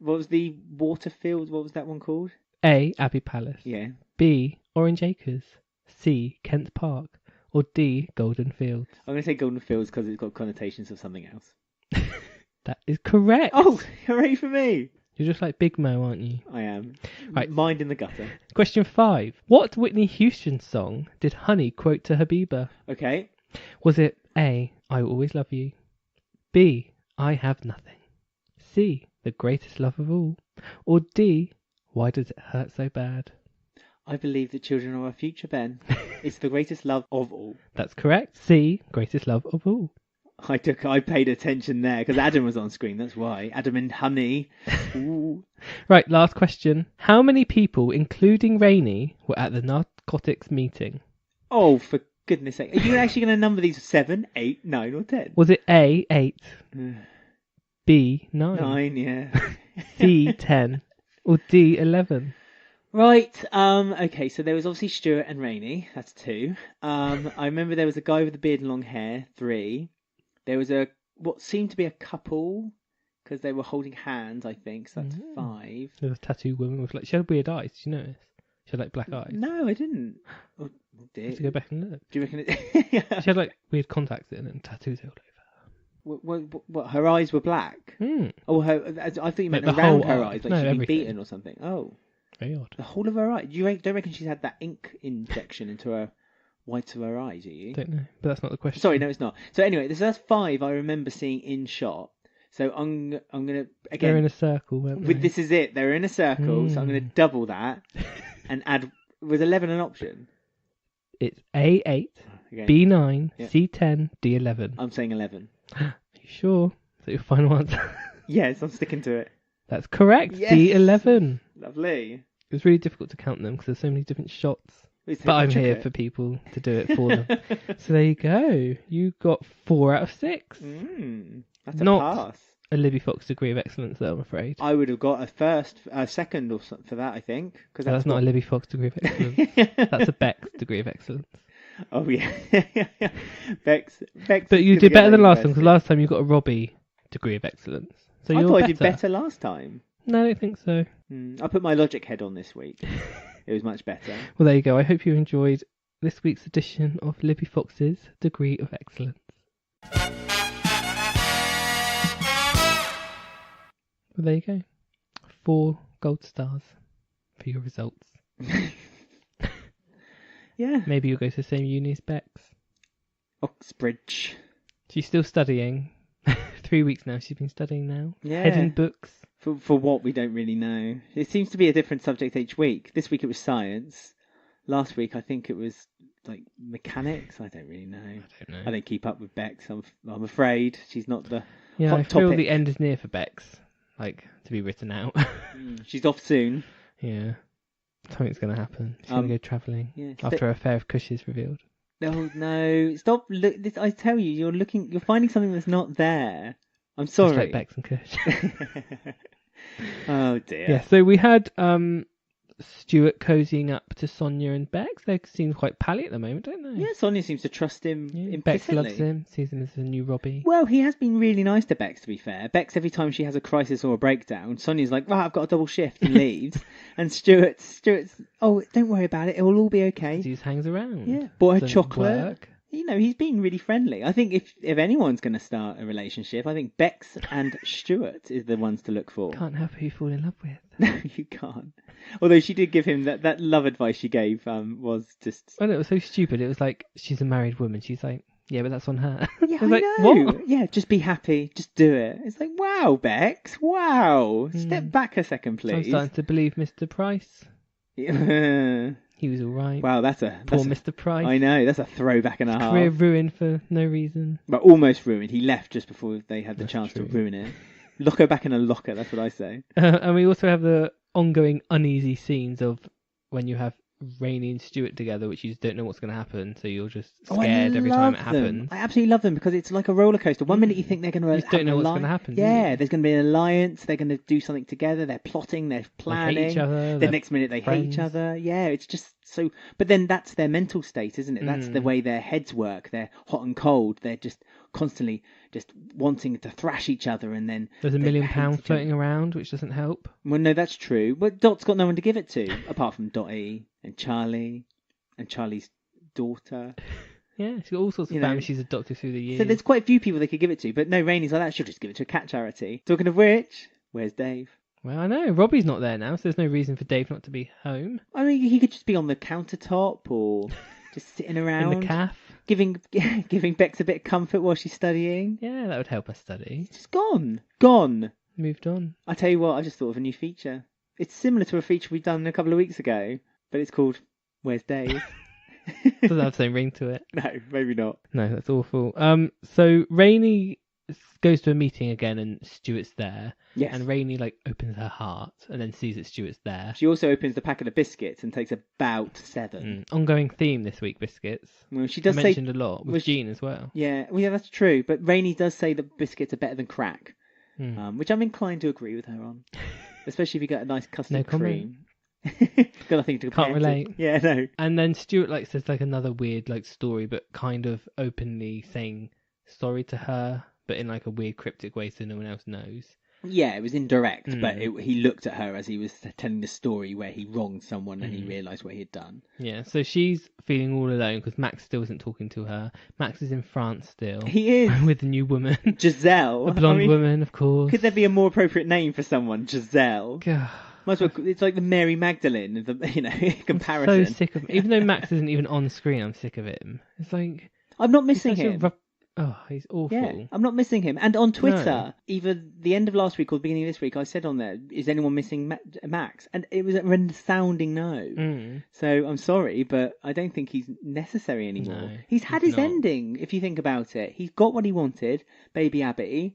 was the Waterfield? What was that one called? A, Abbey Palace. Yeah. B, Orange Acres. C, Kent Park. Or D, Golden Fields. I'm going to say Golden Fields because it's got connotations of something else. That is correct. Oh, hooray for me. You're just like Big Mo, aren't you? I am. Right. Mind in the gutter. Question 5. What Whitney Houston song did Honey quote to Habiba? Okay. Was it A, I Will Always Love You? B, I Have Nothing? C, The Greatest Love of All? Or D, Why Does It Hurt So Bad? I believe the children are our future, Ben. It's the greatest love of all. That's correct. C, Greatest Love of All. I paid attention there because Adam was on screen. That's why. Adam and Honey. Ooh. Right, last question. How many people, including Rainie, were at the narcotics meeting? Oh, for goodness sake. Are you actually going to number these 7, 8, 9 or 10? Was it A, 8, B, 9, 9, yeah. C, 10, or D, 11? Right, okay, so there was obviously Stuart and Rainie. That's 2. I remember there was a guy with a beard and long hair. 3. There was what seemed to be a couple, because they were holding hands, I think, so that's 5. There was a tattooed woman with, she had weird eyes, did you notice? She had, black eyes. No, I didn't. Oh, dear. Let's go back and look. Do you reckon it... She had, weird contacts in and tattoos all over. What, her eyes were black? Oh, I thought you meant around her eyes, like she'd been beaten or something. Oh. Very odd. The whole of her eye. You don't reckon she's had that ink injection into her whites of her eyes, do you? Don't know, but that's not the question. Sorry, no, it's not. So anyway, that's 5 I remember seeing in shot. So I'm gonna They're in again. a circle, weren't they? This is it. They're in a circle, so I'm gonna double that and add. Was 11 an option? It's A8, Okay. B9, Yeah. C10, D11. I'm saying 11. Are you sure? Is that your final answer? Yes, I'm sticking to it. That's correct. Yes! D11. Lovely. It was really difficult to count them because there's so many different shots. But I'm here for people to do it for them. So there you go. You got 4 out of 6. That's a Not pass. a Libby Fox degree of excellence, though, I'm afraid. I would have got a second or something for that, I think. Cause That's not a Libby Fox degree of excellence. That's a Bex degree of excellence. Oh, yeah. Bex. But you did better than last time, because last time you got a Robbie degree of excellence. So I you're thought better. I did better last time. No, I don't think so. I put my logic head on this week. It was much better. Well, there you go. I hope you enjoyed this week's edition of Libby Fox's degree of excellence. Well, there you go. 4 gold stars for your results. Yeah. Maybe you'll go to the same uni as Bex. Oxbridge. She's still studying. 3 weeks now she's been studying now. Yeah. Head in books. For what we don't really know. It seems to be a different subject each week. This week it was science. Last week I think it was like mechanics. I don't really know. I don't keep up with Bex. I'm afraid she's not the hot I feel topic. the end is near for Bex. Like, to be written out. She's off soon. Yeah. Something's going to happen. She's going to go travelling after her affair of Kush is revealed. Oh no! Stop! Look, I tell you, you're finding something that's not there. I'm sorry. Just like Bex and Kush. Oh dear. Yeah, so we had Stuart cozying up to Sonia and Bex. They seem quite pally at the moment, don't they? Yeah, Sonia seems to trust him Bex implicitly. loves him, sees him as a new Robbie. Well, he has been really nice to Bex, to be fair. Bex, every time she has a crisis or a breakdown, Sonia's like, right, I've got a double shift, and leaves. And Stuart's, oh, don't worry about it, it will all be okay. He just hangs around. Yeah, bought her Doesn't chocolate. work. You know, he's been really friendly. I think if anyone's going to start a relationship, I think Bex and Stuart is the ones to look for. Can't help who you fall in love with. No, you can't. Although she did give him that love advice she gave was just... Well, it was so stupid. It was like, she's a married woman. She's like, yeah, but that's on her. Yeah, I was like, know. what? Yeah, just be happy. Just do it. It's like, wow, Bex. Wow. Step back a second, please. I'm starting to believe Mr. Price. Yeah. He was all right. Wow, Poor Mr. Price. I know, that's a throwback and a half. Career ruined for no reason. But almost ruined. He left just before they had the That's chance true. to ruin it. Lock her back in a locker, that's what I say. And we also have the ongoing uneasy scenes of when you have Rainie and Stuart together, which you just don't know what's going to happen, so you're just scared every time it happens. I absolutely love them because it's like a roller coaster. One minute you think they're going to You just don't know what's going to happen. Yeah, there's going to be an alliance. They're going to do something together. They're plotting. They're planning. They hate each other. The next minute they hate each other. Yeah, it's just so. But then that's their mental state, isn't it? That's the way their heads work. They're hot and cold. They're just constantly just wanting to thrash each other, and then there's £1 they million hate each other. floating around, which doesn't help. Well, no, that's true. But Dot's got no one to give it to apart from Dottie and Charlie. And Charlie's daughter. Yeah, she's got all sorts of family she's adopted through the years. So there's quite a few people they could give it to, but no, Rainie's like that. She'll just give it to a cat charity. Talking of which, where's Dave? Well, I know. Robbie's not there now, so there's no reason for Dave not to be home. I mean, he could just be on the countertop or just sitting around. In the calf. Giving Bex a bit of comfort while she's studying. Yeah, that would help her study. It's just gone. Moved on. I tell you what, I just thought of a new feature. It's similar to a feature we've done a couple of weeks ago, but it's called Where's Dave? Doesn't have the same ring to it. No, maybe not. No, that's awful. So Rainie goes to a meeting again and Stuart's there. Yes. And Rainie opens her heart and then sees that Stuart's there. She also opens the packet of biscuits and takes about 7. Ongoing theme this week, biscuits. Well, she does mentioned a lot with Jean as well. Yeah, that's true. But Rainie does say that biscuits are better than crack, which I'm inclined to agree with her on, especially if you get a nice custard cream. Got nothing to compare. Can't relate. To. Yeah, no. And then Stuart says another weird story, but kind of openly saying sorry to her, but in a weird cryptic way, so no one else knows. Yeah, it was indirect, but he looked at her as he was telling the story where he wronged someone and he realised what he had done. Yeah, so she's feeling all alone because Max still isn't talking to her. Max is in France still. He is. With a new woman. Giselle. A blonde woman, of course. Could there be a more appropriate name for someone? Giselle. God. Might as well, it's like the Mary Magdalene of the comparison. I'm so sick of him. Even though Max isn't even on screen, I'm sick of him. It's like I'm not missing him. Oh, he's awful. Yeah, I'm not missing him. And on Twitter, either the end of last week or the beginning of this week, I said on there, is anyone missing Max? And it was a resounding no. So I'm sorry, but I don't think he's necessary anymore. No, he's had his ending, if you think about it. He's got what he wanted, baby Abby,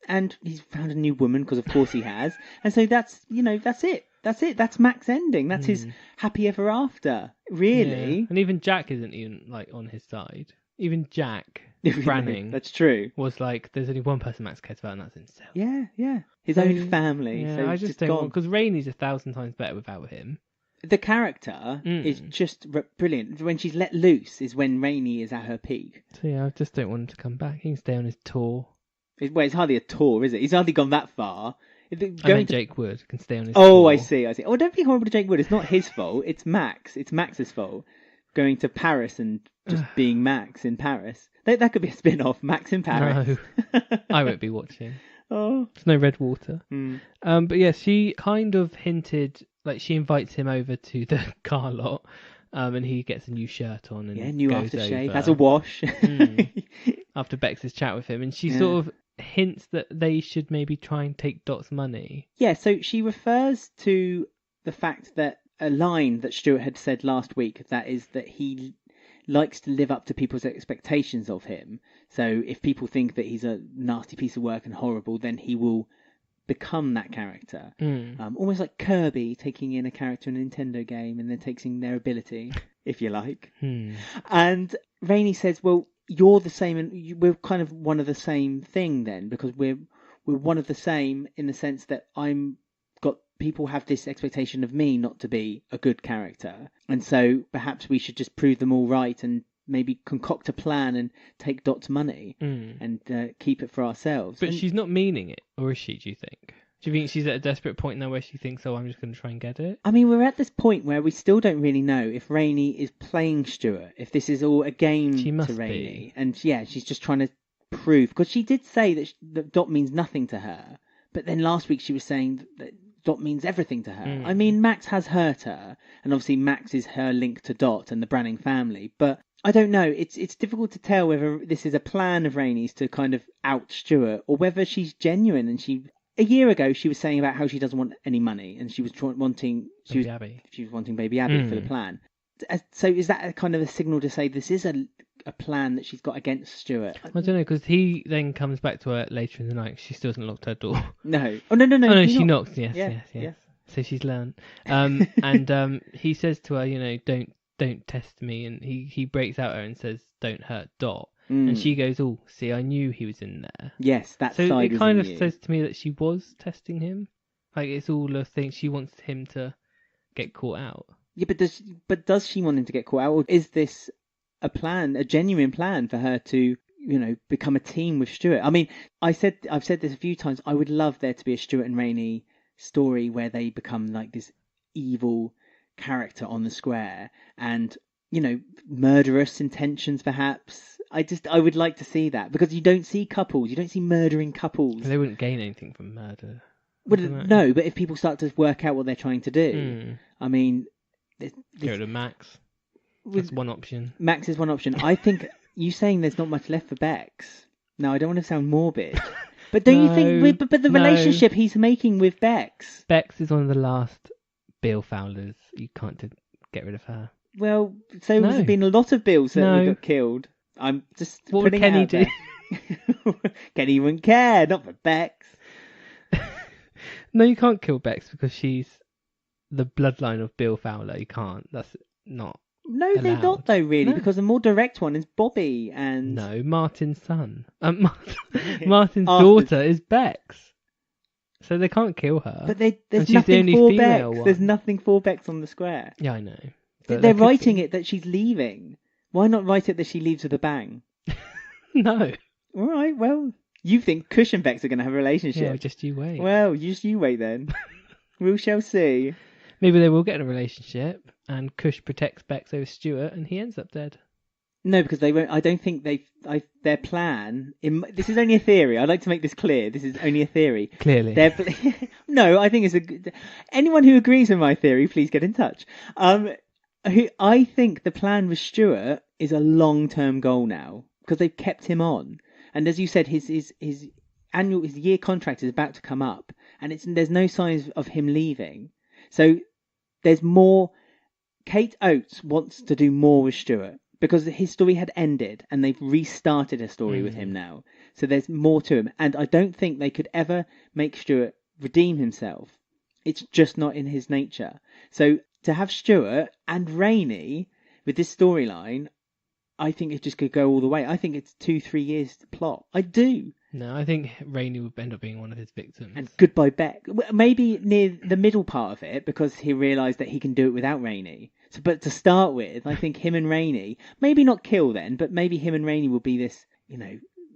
and he's found a new woman, because of course he has. And so that's it. That's it. That's Mac's ending. That's his happy ever after, really. Yeah. And even Jack isn't even, like, on his side. Even Jack... Branning, that's true. Was like, there's only one person Max cares about, and that's himself. Yeah. His own family. Yeah, so I just don't want, because Rainie's 1,000 times better without him. The character is just brilliant. When she's let loose is when Rainie is at her peak. So yeah, I just don't want him to come back. He can stay on his tour. It's hardly a tour, is it? He's hardly gone that far. Jake Wood can stay on his tour. Oh, I see. Oh, don't be horrible to Jake Wood. It's not his fault. It's Max. It's Max's fault. Going to Paris and just being Max in Paris. That could be a spin-off, Max in Paris. No, I won't be watching. Oh, there's no red water. But yeah, she kind of hinted, like she invites him over to the car lot, and he gets a new shirt on and new goes aftershave, over. has a wash after Bex's chat with him, and she sort of hints that they should maybe try and take Dot's money. Yeah, so she refers to the fact that a line that Stuart had said last week, that is that he likes to live up to people's expectations of him. So if people think that he's a nasty piece of work and horrible, then he will become that character. Almost like Kirby taking in a character in a Nintendo game and then taking their ability, if you like. And Rainie says, well, you're the same, and we're kind of one of the same thing then, because we're one of the same in the sense that people have this expectation of me not to be a good character, and so perhaps we should just prove them all right and maybe concoct a plan and take Dot's money and keep it for ourselves. But she's not meaning it, or is she, do you think? Do you think she's at a desperate point now where she thinks, oh, I'm just going to try and get it? I mean, we're at this point where we still don't really know if Rainie is playing Stuart, if this is all a game to Rainie. And yeah, she's just trying to prove, because she did say that Dot means nothing to her, but then last week she was saying that Dot means everything to her. I mean, Max has hurt her, and obviously Max is her link to Dot and the Branning family, but I don't know. It's difficult to tell whether this is a plan of Rainie's to kind of out Stuart, or whether she's genuine. And a year ago she was saying about how she doesn't want any money, and she was wanting baby Abby for the plan. So is that a kind of a signal to say this is a plan that she's got against Stuart? I don't know, because he then comes back to her later in the night. She still hasn't locked her door. No. Oh, no. Oh, no, she knocks. Yes. So she's learned. And he says to her, don't test me. And he breaks out her and says, don't hurt Dot. And she goes, oh, see, I knew he was in there. Yes, that so side it kind of says to me that she was testing him. Like, it's all a thing. She wants him to get caught out. Yeah, but does she want him to get caught out? Or is this a genuine plan for her to, become a team with Stuart? I mean, I've said this a few times. I would love there to be a Stuart and Rainie story where they become like this evil character on the square and, murderous intentions perhaps. I would like to see that, because you don't see murdering couples. They wouldn't gain anything from murder. Well, no, but if people start to work out what they're trying to do, I mean... Go to Max. That's one option. Max is one option. I think you saying there's not much left for Bex. No, I don't want to sound morbid. But don't you think... But the relationship he's making with Bex... Bex is one of the last Bill Fowlers. You can't get rid of her. Well, so there's been a lot of Bills that got killed. I'm just what would Kenny do? Kenny wouldn't care, not for Bex. No, you can't kill Bex because she's the bloodline of Bill Fowler. You can't. That's not. No, allowed. they're not though, really, because the more direct one is Bobby and... No, Martin's son. Martin's daughter is Bex. So they can't kill her. But there's nothing for Bex. There's nothing for Bex on the square. Yeah, I know. They're writing it that she's leaving. Why not write it that she leaves with a bang? No. All right, well, you think Cush and Bex are going to have a relationship. Yeah, just you wait. Well, just you wait then. We shall see. Maybe they will get in a relationship and Cush protects Bex over Stuart and he ends up dead. No, because they won't. I don't think their plan... this is only a theory. I'd like to make this clear. This is only a theory. Clearly. No, I think it's a good... Anyone who agrees with my theory, please get in touch. I think the plan with Stuart is a long-term goal now, because they've kept him on. And as you said, his year contract is about to come up, and there's no signs of him leaving. So there's more. Kate Oates wants to do more with Stuart because his story had ended, and they've restarted a story with him now. So there's more to him, and I don't think they could ever make Stuart redeem himself. It's just not in his nature. So to have Stuart and Rainie with this storyline, I think it just could go all the way. I think it's 2-3 years to plot. I do. No, I think Rainie would end up being one of his victims. And goodbye Beck. Maybe near the middle part of it, because he realised that he can do it without Rainie. So, but to start with, I think him and Rainie, maybe not kill then, but maybe him and Rainie will be this,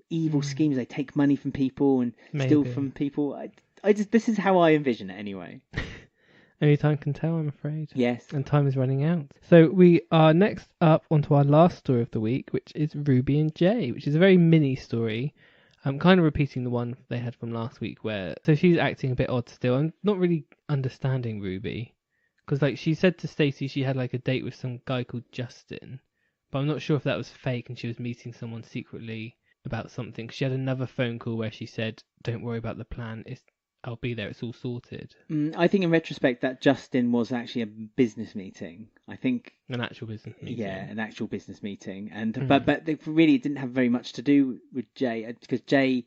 evil schemes. They take money from people and steal from people. This is how I envision it anyway. Only time can tell, I'm afraid. Yes. And time is running out. So we are next up onto our last story of the week, which is Ruby and Jay, which is a very mini story. I'm kind of repeating the one they had from last week so she's acting a bit odd still. I'm not really understanding Ruby. Because she said to Stacey she had a date with some guy called Justin. But I'm not sure if that was fake and she was meeting someone secretly about something. She had another phone call where she said, don't worry about the plan. I'll be there. It's all sorted. I think in retrospect that Justin was actually a business meeting. I think an actual business meeting. Yeah, an actual business meeting, and but it really didn't have very much to do with Jay, because Jay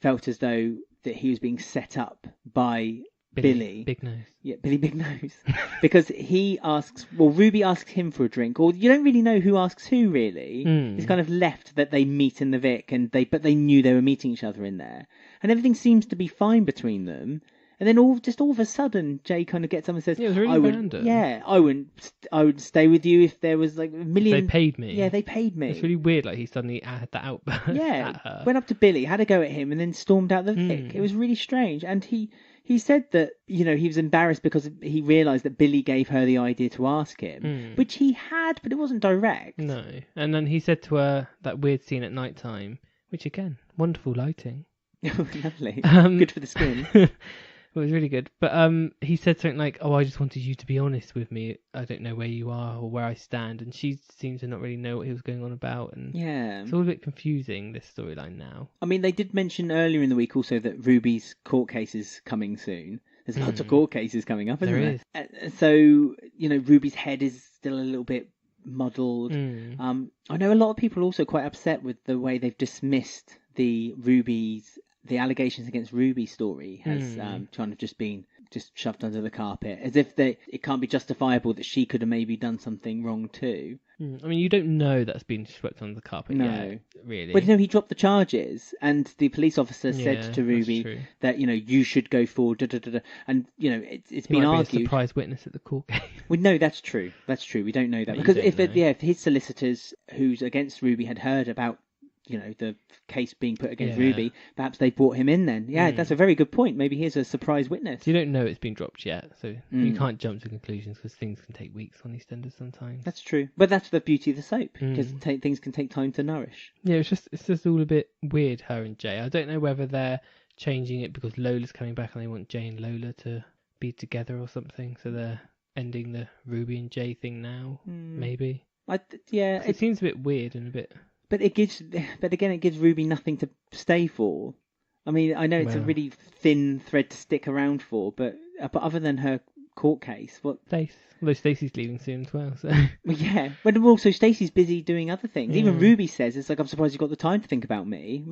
felt as though that he was being set up by Billy Big Nose. Yeah, Billy Big Nose, because Ruby asks him for a drink, or you don't really know who asks who really. It's kind of left that they meet in the Vic, but they knew they were meeting each other in there. And everything seems to be fine between them. And then all of a sudden, Jay kind of gets up and says, "Yeah, it was really random. Yeah, I would stay with you if there was a million. They paid me. Yeah, they paid me. It's really weird. He suddenly had that outburst. Yeah, at her. Went up to Billy, had a go at him, and then stormed out the Vic. It was really strange. And he said that he was embarrassed because he realised that Billy gave her the idea to ask him, which he had, but it wasn't direct. No, and then he said to her that weird scene at night time, which again, wonderful lighting. Oh, lovely. Good for the skin. It was really good. But he said something like, oh, I just wanted you to be honest with me. I don't know where you are or where I stand. And she seemed to not really know what he was going on about. And yeah. It's all a bit confusing, this storyline now. I mean, they did mention earlier in the week also that Ruby's court case is coming soon. There's lots of court cases coming up, isn't there? So, Ruby's head is still a little bit muddled. I know a lot of people are also quite upset with the way they've dismissed the allegations against Ruby's story has kind of just been shoved under the carpet, as if it can't be justifiable that she could have maybe done something wrong too. I mean, you don't know that's been swept under the carpet yet, really. But he dropped the charges, and the police officer said to Ruby that you should go forward. And it's been argued. Be a surprise witness at the court case. Well, no, that's true. That's true. We don't know that because if his solicitors, who's against Ruby, had heard about the case being put against Ruby, perhaps they brought him in then. Yeah, that's a very good point. Maybe he's a surprise witness. You don't know it's been dropped yet, so you can't jump to conclusions because things can take weeks on EastEnders sometimes. That's true. But that's the beauty of the soap, because things can take time to nourish. Yeah, it's just all a bit weird, her and Jay. I don't know whether they're changing it because Lola's coming back and they want Jay and Lola to be together or something, so they're ending the Ruby and Jay thing now, maybe. It seems a bit weird and a bit... But it gives Ruby nothing to stay for. I mean, I know it's a really thin thread to stick around for, but other than her court case, what? Although Stacey's leaving soon as well, so. Well, yeah, but also Stacey's busy doing other things. Even Ruby says, "It's I'm surprised you've got the time to think about me."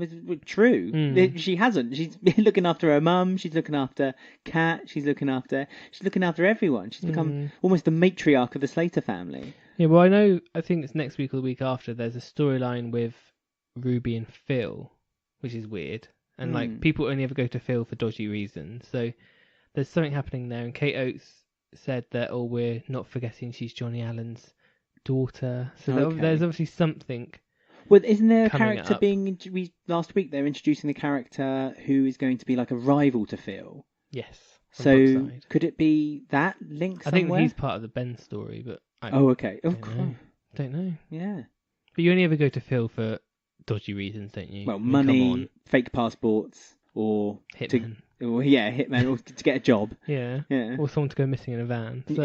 True, she hasn't. She's looking after her mum. She's looking after Kat. She's looking after everyone. She's become almost the matriarch of the Slater family. Yeah, well, I think it's next week or the week after, there's a storyline with Ruby and Phil, which is weird. And, people only ever go to Phil for dodgy reasons. So there's something happening there. And Kate Oates said that, we're not forgetting she's Johnny Allen's daughter. So there's obviously something. Well, isn't there a character last week they're introducing the character who is going to be like a rival to Phil? Yes. So could it be that link somewhere? I think he's part of the Ben story, but... okay. Don't know. Yeah. But you only ever go to Phil for dodgy reasons, don't you? Well, money, fake passports, or hitman. Hitman, or to get a job. Yeah. Or someone to go missing in a van. So,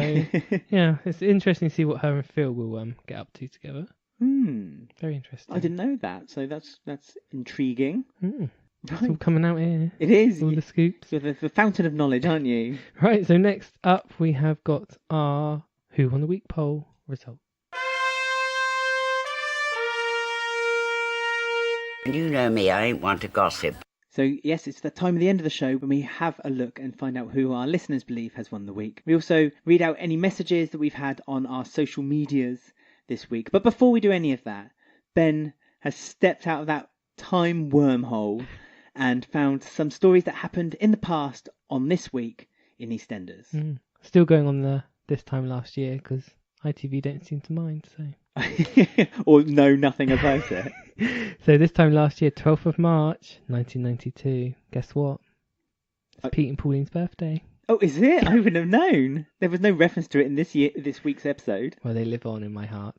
yeah, it's interesting to see what her and Phil will get up to together. Very interesting. I didn't know that, so that's intriguing. It's all coming out here. It is. All the scoops. You're the fountain of knowledge, aren't you? Right, so next up we have got our Who Won the Week poll result. You know me, I ain't one to gossip. So, yes, it's the time of the end of the show when we have a look and find out who our listeners believe has won the week. We also read out any messages that we've had on our social medias this week. But before we do any of that, Ben has stepped out of that time wormhole and found some stories that happened in the past on this week in EastEnders. Still going on this time last year because ITV don't seem to mind, so... or know nothing about it. So this time last year, 12th of March, 1992. Guess what? It's Pete and Pauline's birthday. Oh, is it? I wouldn't have known. There was no reference to it in this week's episode. Well, they live on in my heart.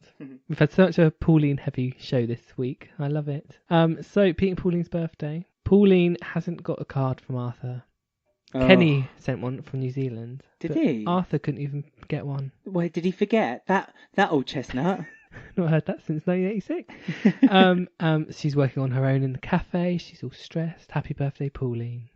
We've had such a Pauline-heavy show this week. I love it. So, Pete and Pauline's birthday. Pauline hasn't got a card from Arthur. Oh. Kenny sent one from New Zealand. Did he? Arthur couldn't even get one. Wait, did he forget? That old chestnut? Not heard that since 1986. She's working on her own in the cafe. She's all stressed. Happy birthday, Pauline.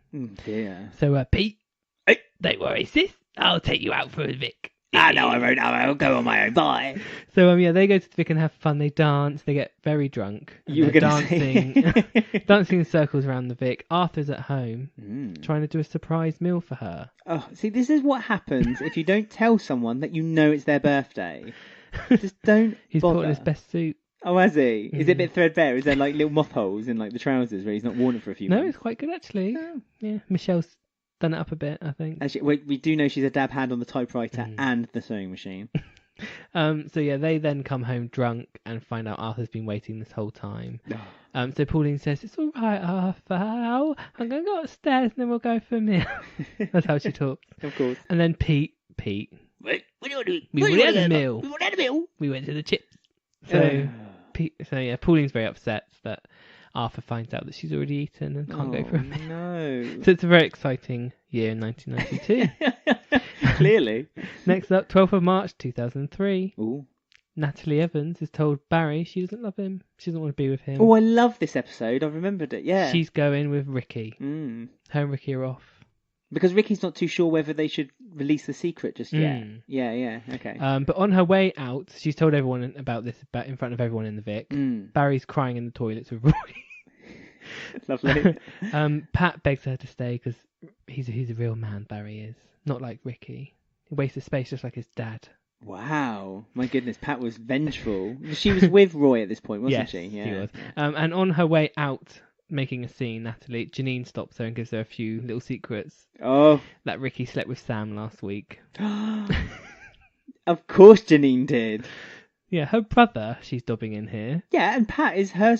Dear. So, Pete, hey, don't worry, sis. I'll take you out for a Vic. No, I won't. I'll go on my own. Bye. So, they go to the Vic and have fun. They dance. They get very drunk. You were going to say... dancing in circles around the Vic. Arthur's at home trying to do a surprise meal for her. Oh, see, this is what happens if you don't tell someone that you know it's their birthday. Just don't He's bother. put on his best suit. Oh, has he? Is it a bit threadbare? Is there like little moth holes in like the trousers where he's not worn it for a few months? No, it's quite good actually. Yeah, Michelle's done it up a bit, I think. Actually, we do know she's a dab hand on the typewriter and the sewing machine. They then come home drunk and find out Arthur's been waiting this whole time. So Pauline says, "It's all right, Arthur. I'm going to go upstairs and then we'll go for a meal." That's how she talks. Of course. And then Pete. What are you doing? We had a meal. We had a meal. We went to the chips. So Pauline's very upset that Arthur finds out that she's already eaten and can't go for a meal. No. So it's a very exciting year in 1992. Clearly. Next up, 12th of March 2003. Ooh. Natalie Evans has told Barry she doesn't love him. She doesn't want to be with him. Oh, I love this episode. I've remembered it. Yeah. She's going with Ricky. Her and Ricky are off. Because Ricky's not too sure whether they should release the secret just yet. Yeah, okay. But on her way out, she's told everyone about this in front of everyone in the Vic. Barry's crying in the toilets with Roy. Lovely. Pat begs her to stay because he's a real man, Barry is. Not like Ricky. He wastes his space just like his dad. Wow. My goodness, Pat was vengeful. She was with Roy at this point, wasn't she? Yes, she was. And on her way out, making a scene, Janine stops her and gives her a few little secrets. Oh. That Ricky slept with Sam last week. Of course Janine did. Yeah, her brother, she's dobbing in here. Yeah, and Pat is her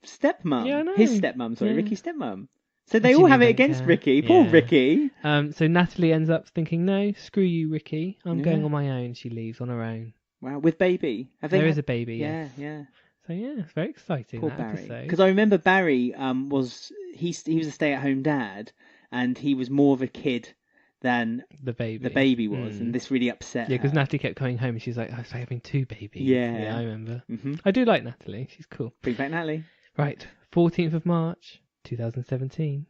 stepmom. Yeah, I know. His stepmom, sorry, Ricky's stepmom. So they all have it against Ricky. Poor Ricky. So Natalie ends up thinking, no, screw you, Ricky. I'm going on my own. She leaves on her own. Wow, with baby. There is a baby, yeah, yes. yeah. So yeah, it's very exciting. Poor that Barry. episode. Because I remember Barry was a stay-at-home dad, and he was more of a kid than the baby was, and this really upset. Yeah, because her. Natalie kept coming home, and she's like, "I was having two babies." Yeah, I remember. I do like Natalie. She's cool. Bring back Natalie. Right, 14th of March, 2017.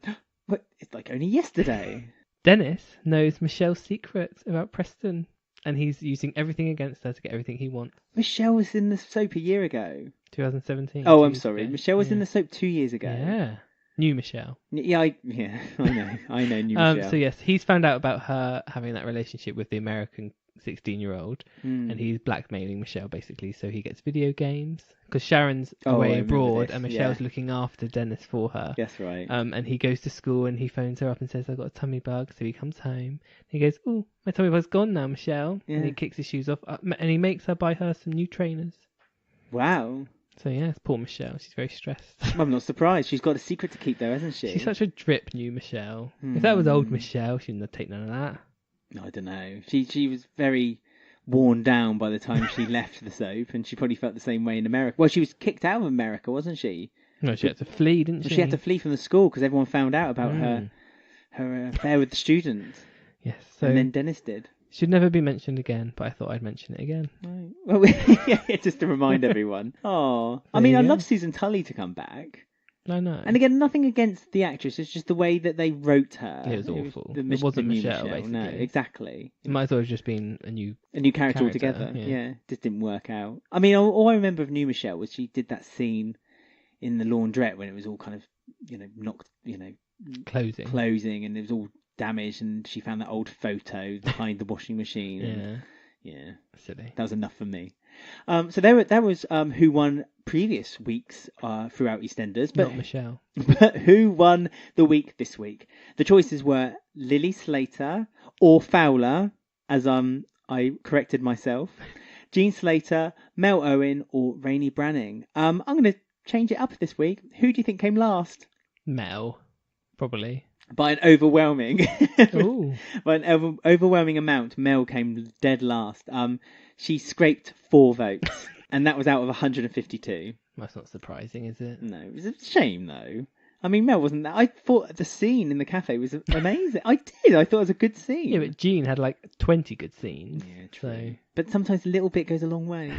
What? It's like only yesterday. Dennis knows Michelle's secrets about Preston, and he's using everything against her to get everything he wants. Michelle was in the soap a year ago. 2017. Oh, I'm sorry. Michelle was in the soap 2 years ago. Yeah. New Michelle. Yeah, I know new Michelle. So yes, he's found out about her having that relationship with the American 16-year-old, and he's blackmailing Michelle basically, so he gets video games because Sharon's away abroad and Michelle's looking after Dennis for her. That's right. And he goes to school and he phones her up and says, "I've got a tummy bug." So he comes home. He goes, "Oh, my tummy bug's gone now, Michelle." And he kicks his shoes off and he makes her buy her some new trainers. Wow. So yes, poor Michelle. She's very stressed. I'm not surprised. She's got a secret to keep though, hasn't she? She's such a drip new Michelle. If that was old Michelle, she wouldn't have taken none of that. I don't know. She was very worn down by the time she left the soap, and she probably felt the same way in America. Well, she was kicked out of America, wasn't she? No, she had to flee, didn't she? She had to flee from the school because everyone found out about her affair with the student. Yes. So, and then Dennis did. Should never be mentioned again, but I thought I'd mention it again. Right. Well, just to remind everyone. Oh, I mean, I'd love Susan Tully to come back. I know. And again, nothing against the actress. It's just the way that they wrote her. It was awful. It wasn't Michelle, basically. No, exactly. It might as well have just been a new character altogether. Yeah, just didn't work out. I mean, all I remember of New Michelle was she did that scene in the laundrette when it was all kind of, knocked, closing, and it was all damaged, and she found that old photo behind the washing machine. Yeah, silly. That was enough for me. So that was who won previous weeks throughout EastEnders, but not Michelle. But who won the week this week? The choices were Lily Slater or Fowler, as I corrected myself, Jean Slater, Mel Owen, or Rainie Branning. I'm going to change it up this week. Who do you think came last? Mel, probably. By an overwhelming, Ooh. by an overwhelming amount, Mel came dead last. She scraped 4 votes, and that was out of 152. That's not surprising, is it? No, it was a shame though. I mean, Mel wasn't that. I thought the scene in the cafe was amazing. I did. I thought it was a good scene. Yeah, but Jean had like 20 good scenes. Yeah, true. So... But sometimes a little bit goes a long way.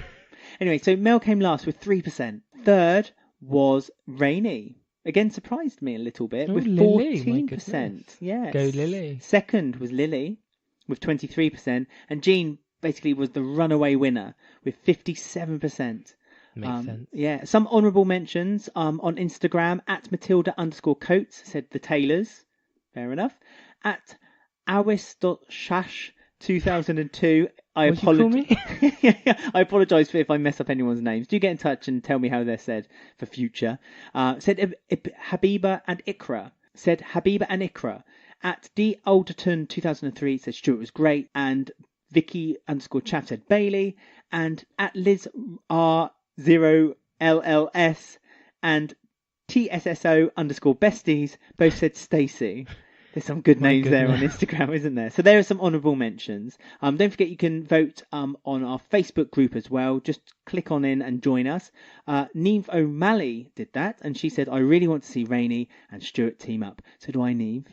Anyway, so Mel came last with 3%. Third was Rainie. Again, surprised me a little bit with Lily, 14%. Yes. Go Lily. Second was Lily with 23%. And Jean basically was the runaway winner with 57%. Makes sense. Yeah. Some honourable mentions on Instagram. At Matilda_Coates said the Taylors. Fair enough. At awis.shash 2002. I apologise. I apologise if I mess up anyone's names. Do get in touch and tell me how they're said for future. Said Habiba and Ikra. Said Habiba and Ikra. At D Alderton 2003 said Stuart was great. And Vicky_Chav said Bailey. And at Liz R0LLS and TSSO_besties both said Stacey. There's some good names there on Instagram, isn't there? So there are some honourable mentions. Don't forget you can vote on our Facebook group as well. Just click on in and join us. Neve O'Malley did that, and she said, I really want to see Rainie and Stuart team up. So do I, Neve.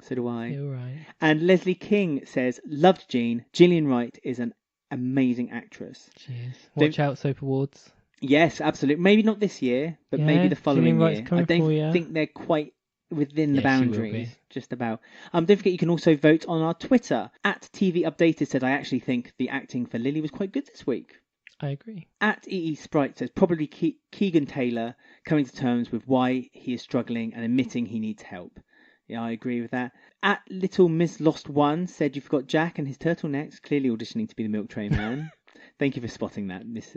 So do I. You're right. And Leslie King says, loved Jean. Gillian Wright is an amazing actress. Cheers. Watch out, Soap Awards. Yes, absolutely. Maybe not this year, but maybe the following year. I don't think they're quite within the boundaries, just about. Don't forget you can also vote on our Twitter. At TV Updated said, I actually think the acting for Lily was quite good this week. I agree. At EE Sprite says, probably Keegan Taylor coming to terms with why he is struggling and admitting he needs help. Yeah, I agree with that. At Little Miss Lost One said, you forgot Jack and his turtlenecks, clearly auditioning to be the Milk Tray Man. Thank you for spotting that, Miss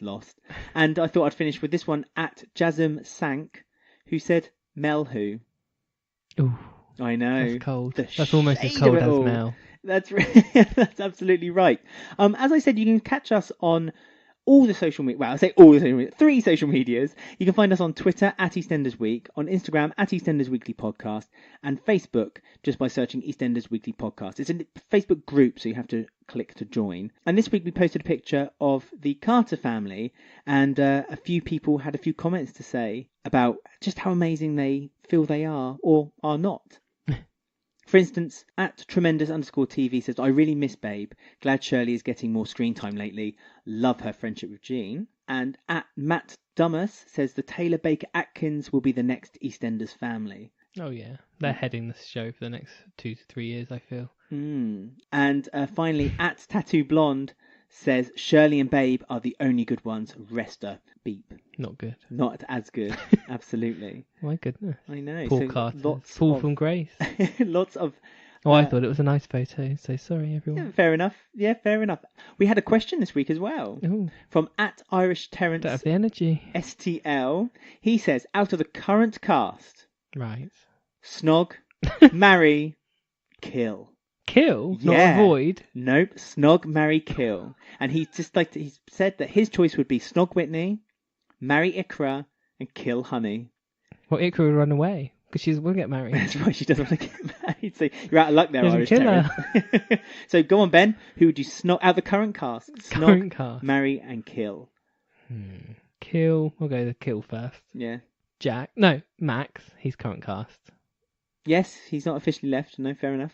Lost. And I thought I'd finish with this one at Jasm Sank, who said, Mel who? Ooh, I know. That's cold. That's almost as cold as Mel. That's absolutely right. As I said, you can catch us on all the social media. Well, I say all the social media. 3 social medias. You can find us on Twitter at EastEnders Week, on Instagram at EastEnders Weekly Podcast, and Facebook just by searching EastEnders Weekly Podcast. It's a Facebook group, so you have to click to join. And this week we posted a picture of the Carter family, and a few people had a few comments to say about just how amazing they feel they are or are not. For instance, at Tremendous_TV says, I really miss Babe. Glad Shirley is getting more screen time lately. Love her friendship with Jean. And at Matt Dummas says, the Taylor Baker Atkins will be the next EastEnders family. Oh, yeah. They're heading this show for the next 2 to 3 years, I feel. And finally, at Tattoo Blonde says, Shirley and Babe are the only good ones. Resta. Beep. Not good. Not as good. Absolutely. My goodness. I know. Paul Carter. Fall from grace. Lots of... I thought it was a nice photo, so sorry, everyone. Yeah, fair enough. Yeah, fair enough. We had a question this week as well. Ooh. From at Irish Terence Don't have the energy. STL. He says, out of the current cast... Right. Snog, marry, kill. Kill? Yeah. Not avoid? Nope. Snog, marry, kill. And he said that his choice would be Snog Whitney, marry Ikra, and kill Honey. Well, Ikra would run away because she will get married. That's right. She doesn't want to get married. So you're out of luck there, Irish kill Terrence. So go on, Ben. Who would you snog out of the current cast? Snog, marry, and kill. Kill. We'll go the kill first. Yeah. Jack. No, Max. He's current cast. Yes, he's not officially left. No, fair enough.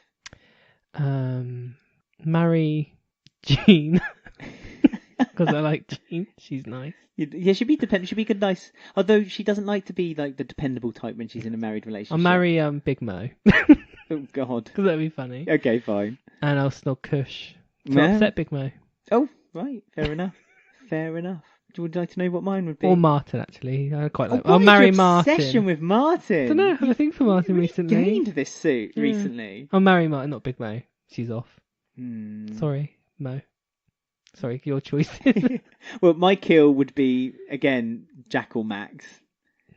marry Jean because I like Jean. She's nice. Yeah, she'd be dependent. She'd be good, nice. Although she doesn't like to be like the dependable type when she's in a married relationship. I'll marry Big Mo. Oh God. Because that'd be funny. Okay, fine. And I'll snog Kush to upset Big Mo. Oh, right. Fair enough. Fair enough. Would you like to know what mine would be? Or Martin, actually. I quite like. I'll marry Martin. Obsession with Martin. I don't know. I have a thing for Martin recently. Gained this suit recently. I'll marry Martin, not Big Mo. She's off. Sorry, Mo. Sorry, your choice. Well, my kill would be again Jack or Max.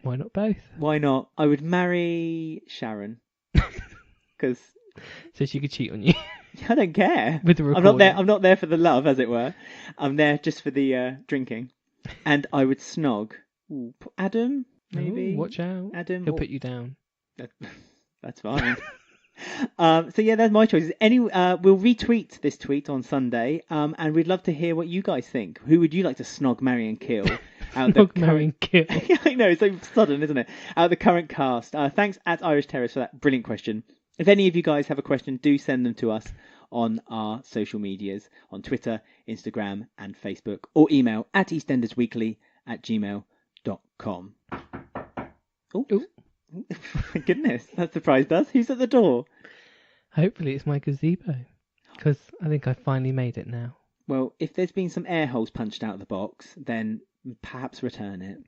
Why not both? Why not? I would marry Sharon because so she could cheat on you. I don't care. With the recording. I'm not there for the love, as it were. I'm there just for the drinking. And I would snog Adam, maybe. Ooh, watch out. Adam. He'll put you down. That's fine. So yeah, that's my choices. We'll retweet this tweet on Sunday, and we'd love to hear what you guys think. Who would you like to snog, marry, and kill? Marry, and kill. I know, it's so sudden, isn't it? Out of the current cast. Thanks at Irish Terrace for that brilliant question. If any of you guys have a question, do send them to us on our social medias, on Twitter, Instagram, and Facebook, or email at eastendersweekly@gmail.com. Oh, my goodness, that surprised us. Who's at the door? Hopefully it's my gazebo, because I think I finally made it now. Well, if there's been some air holes punched out of the box, then perhaps return it.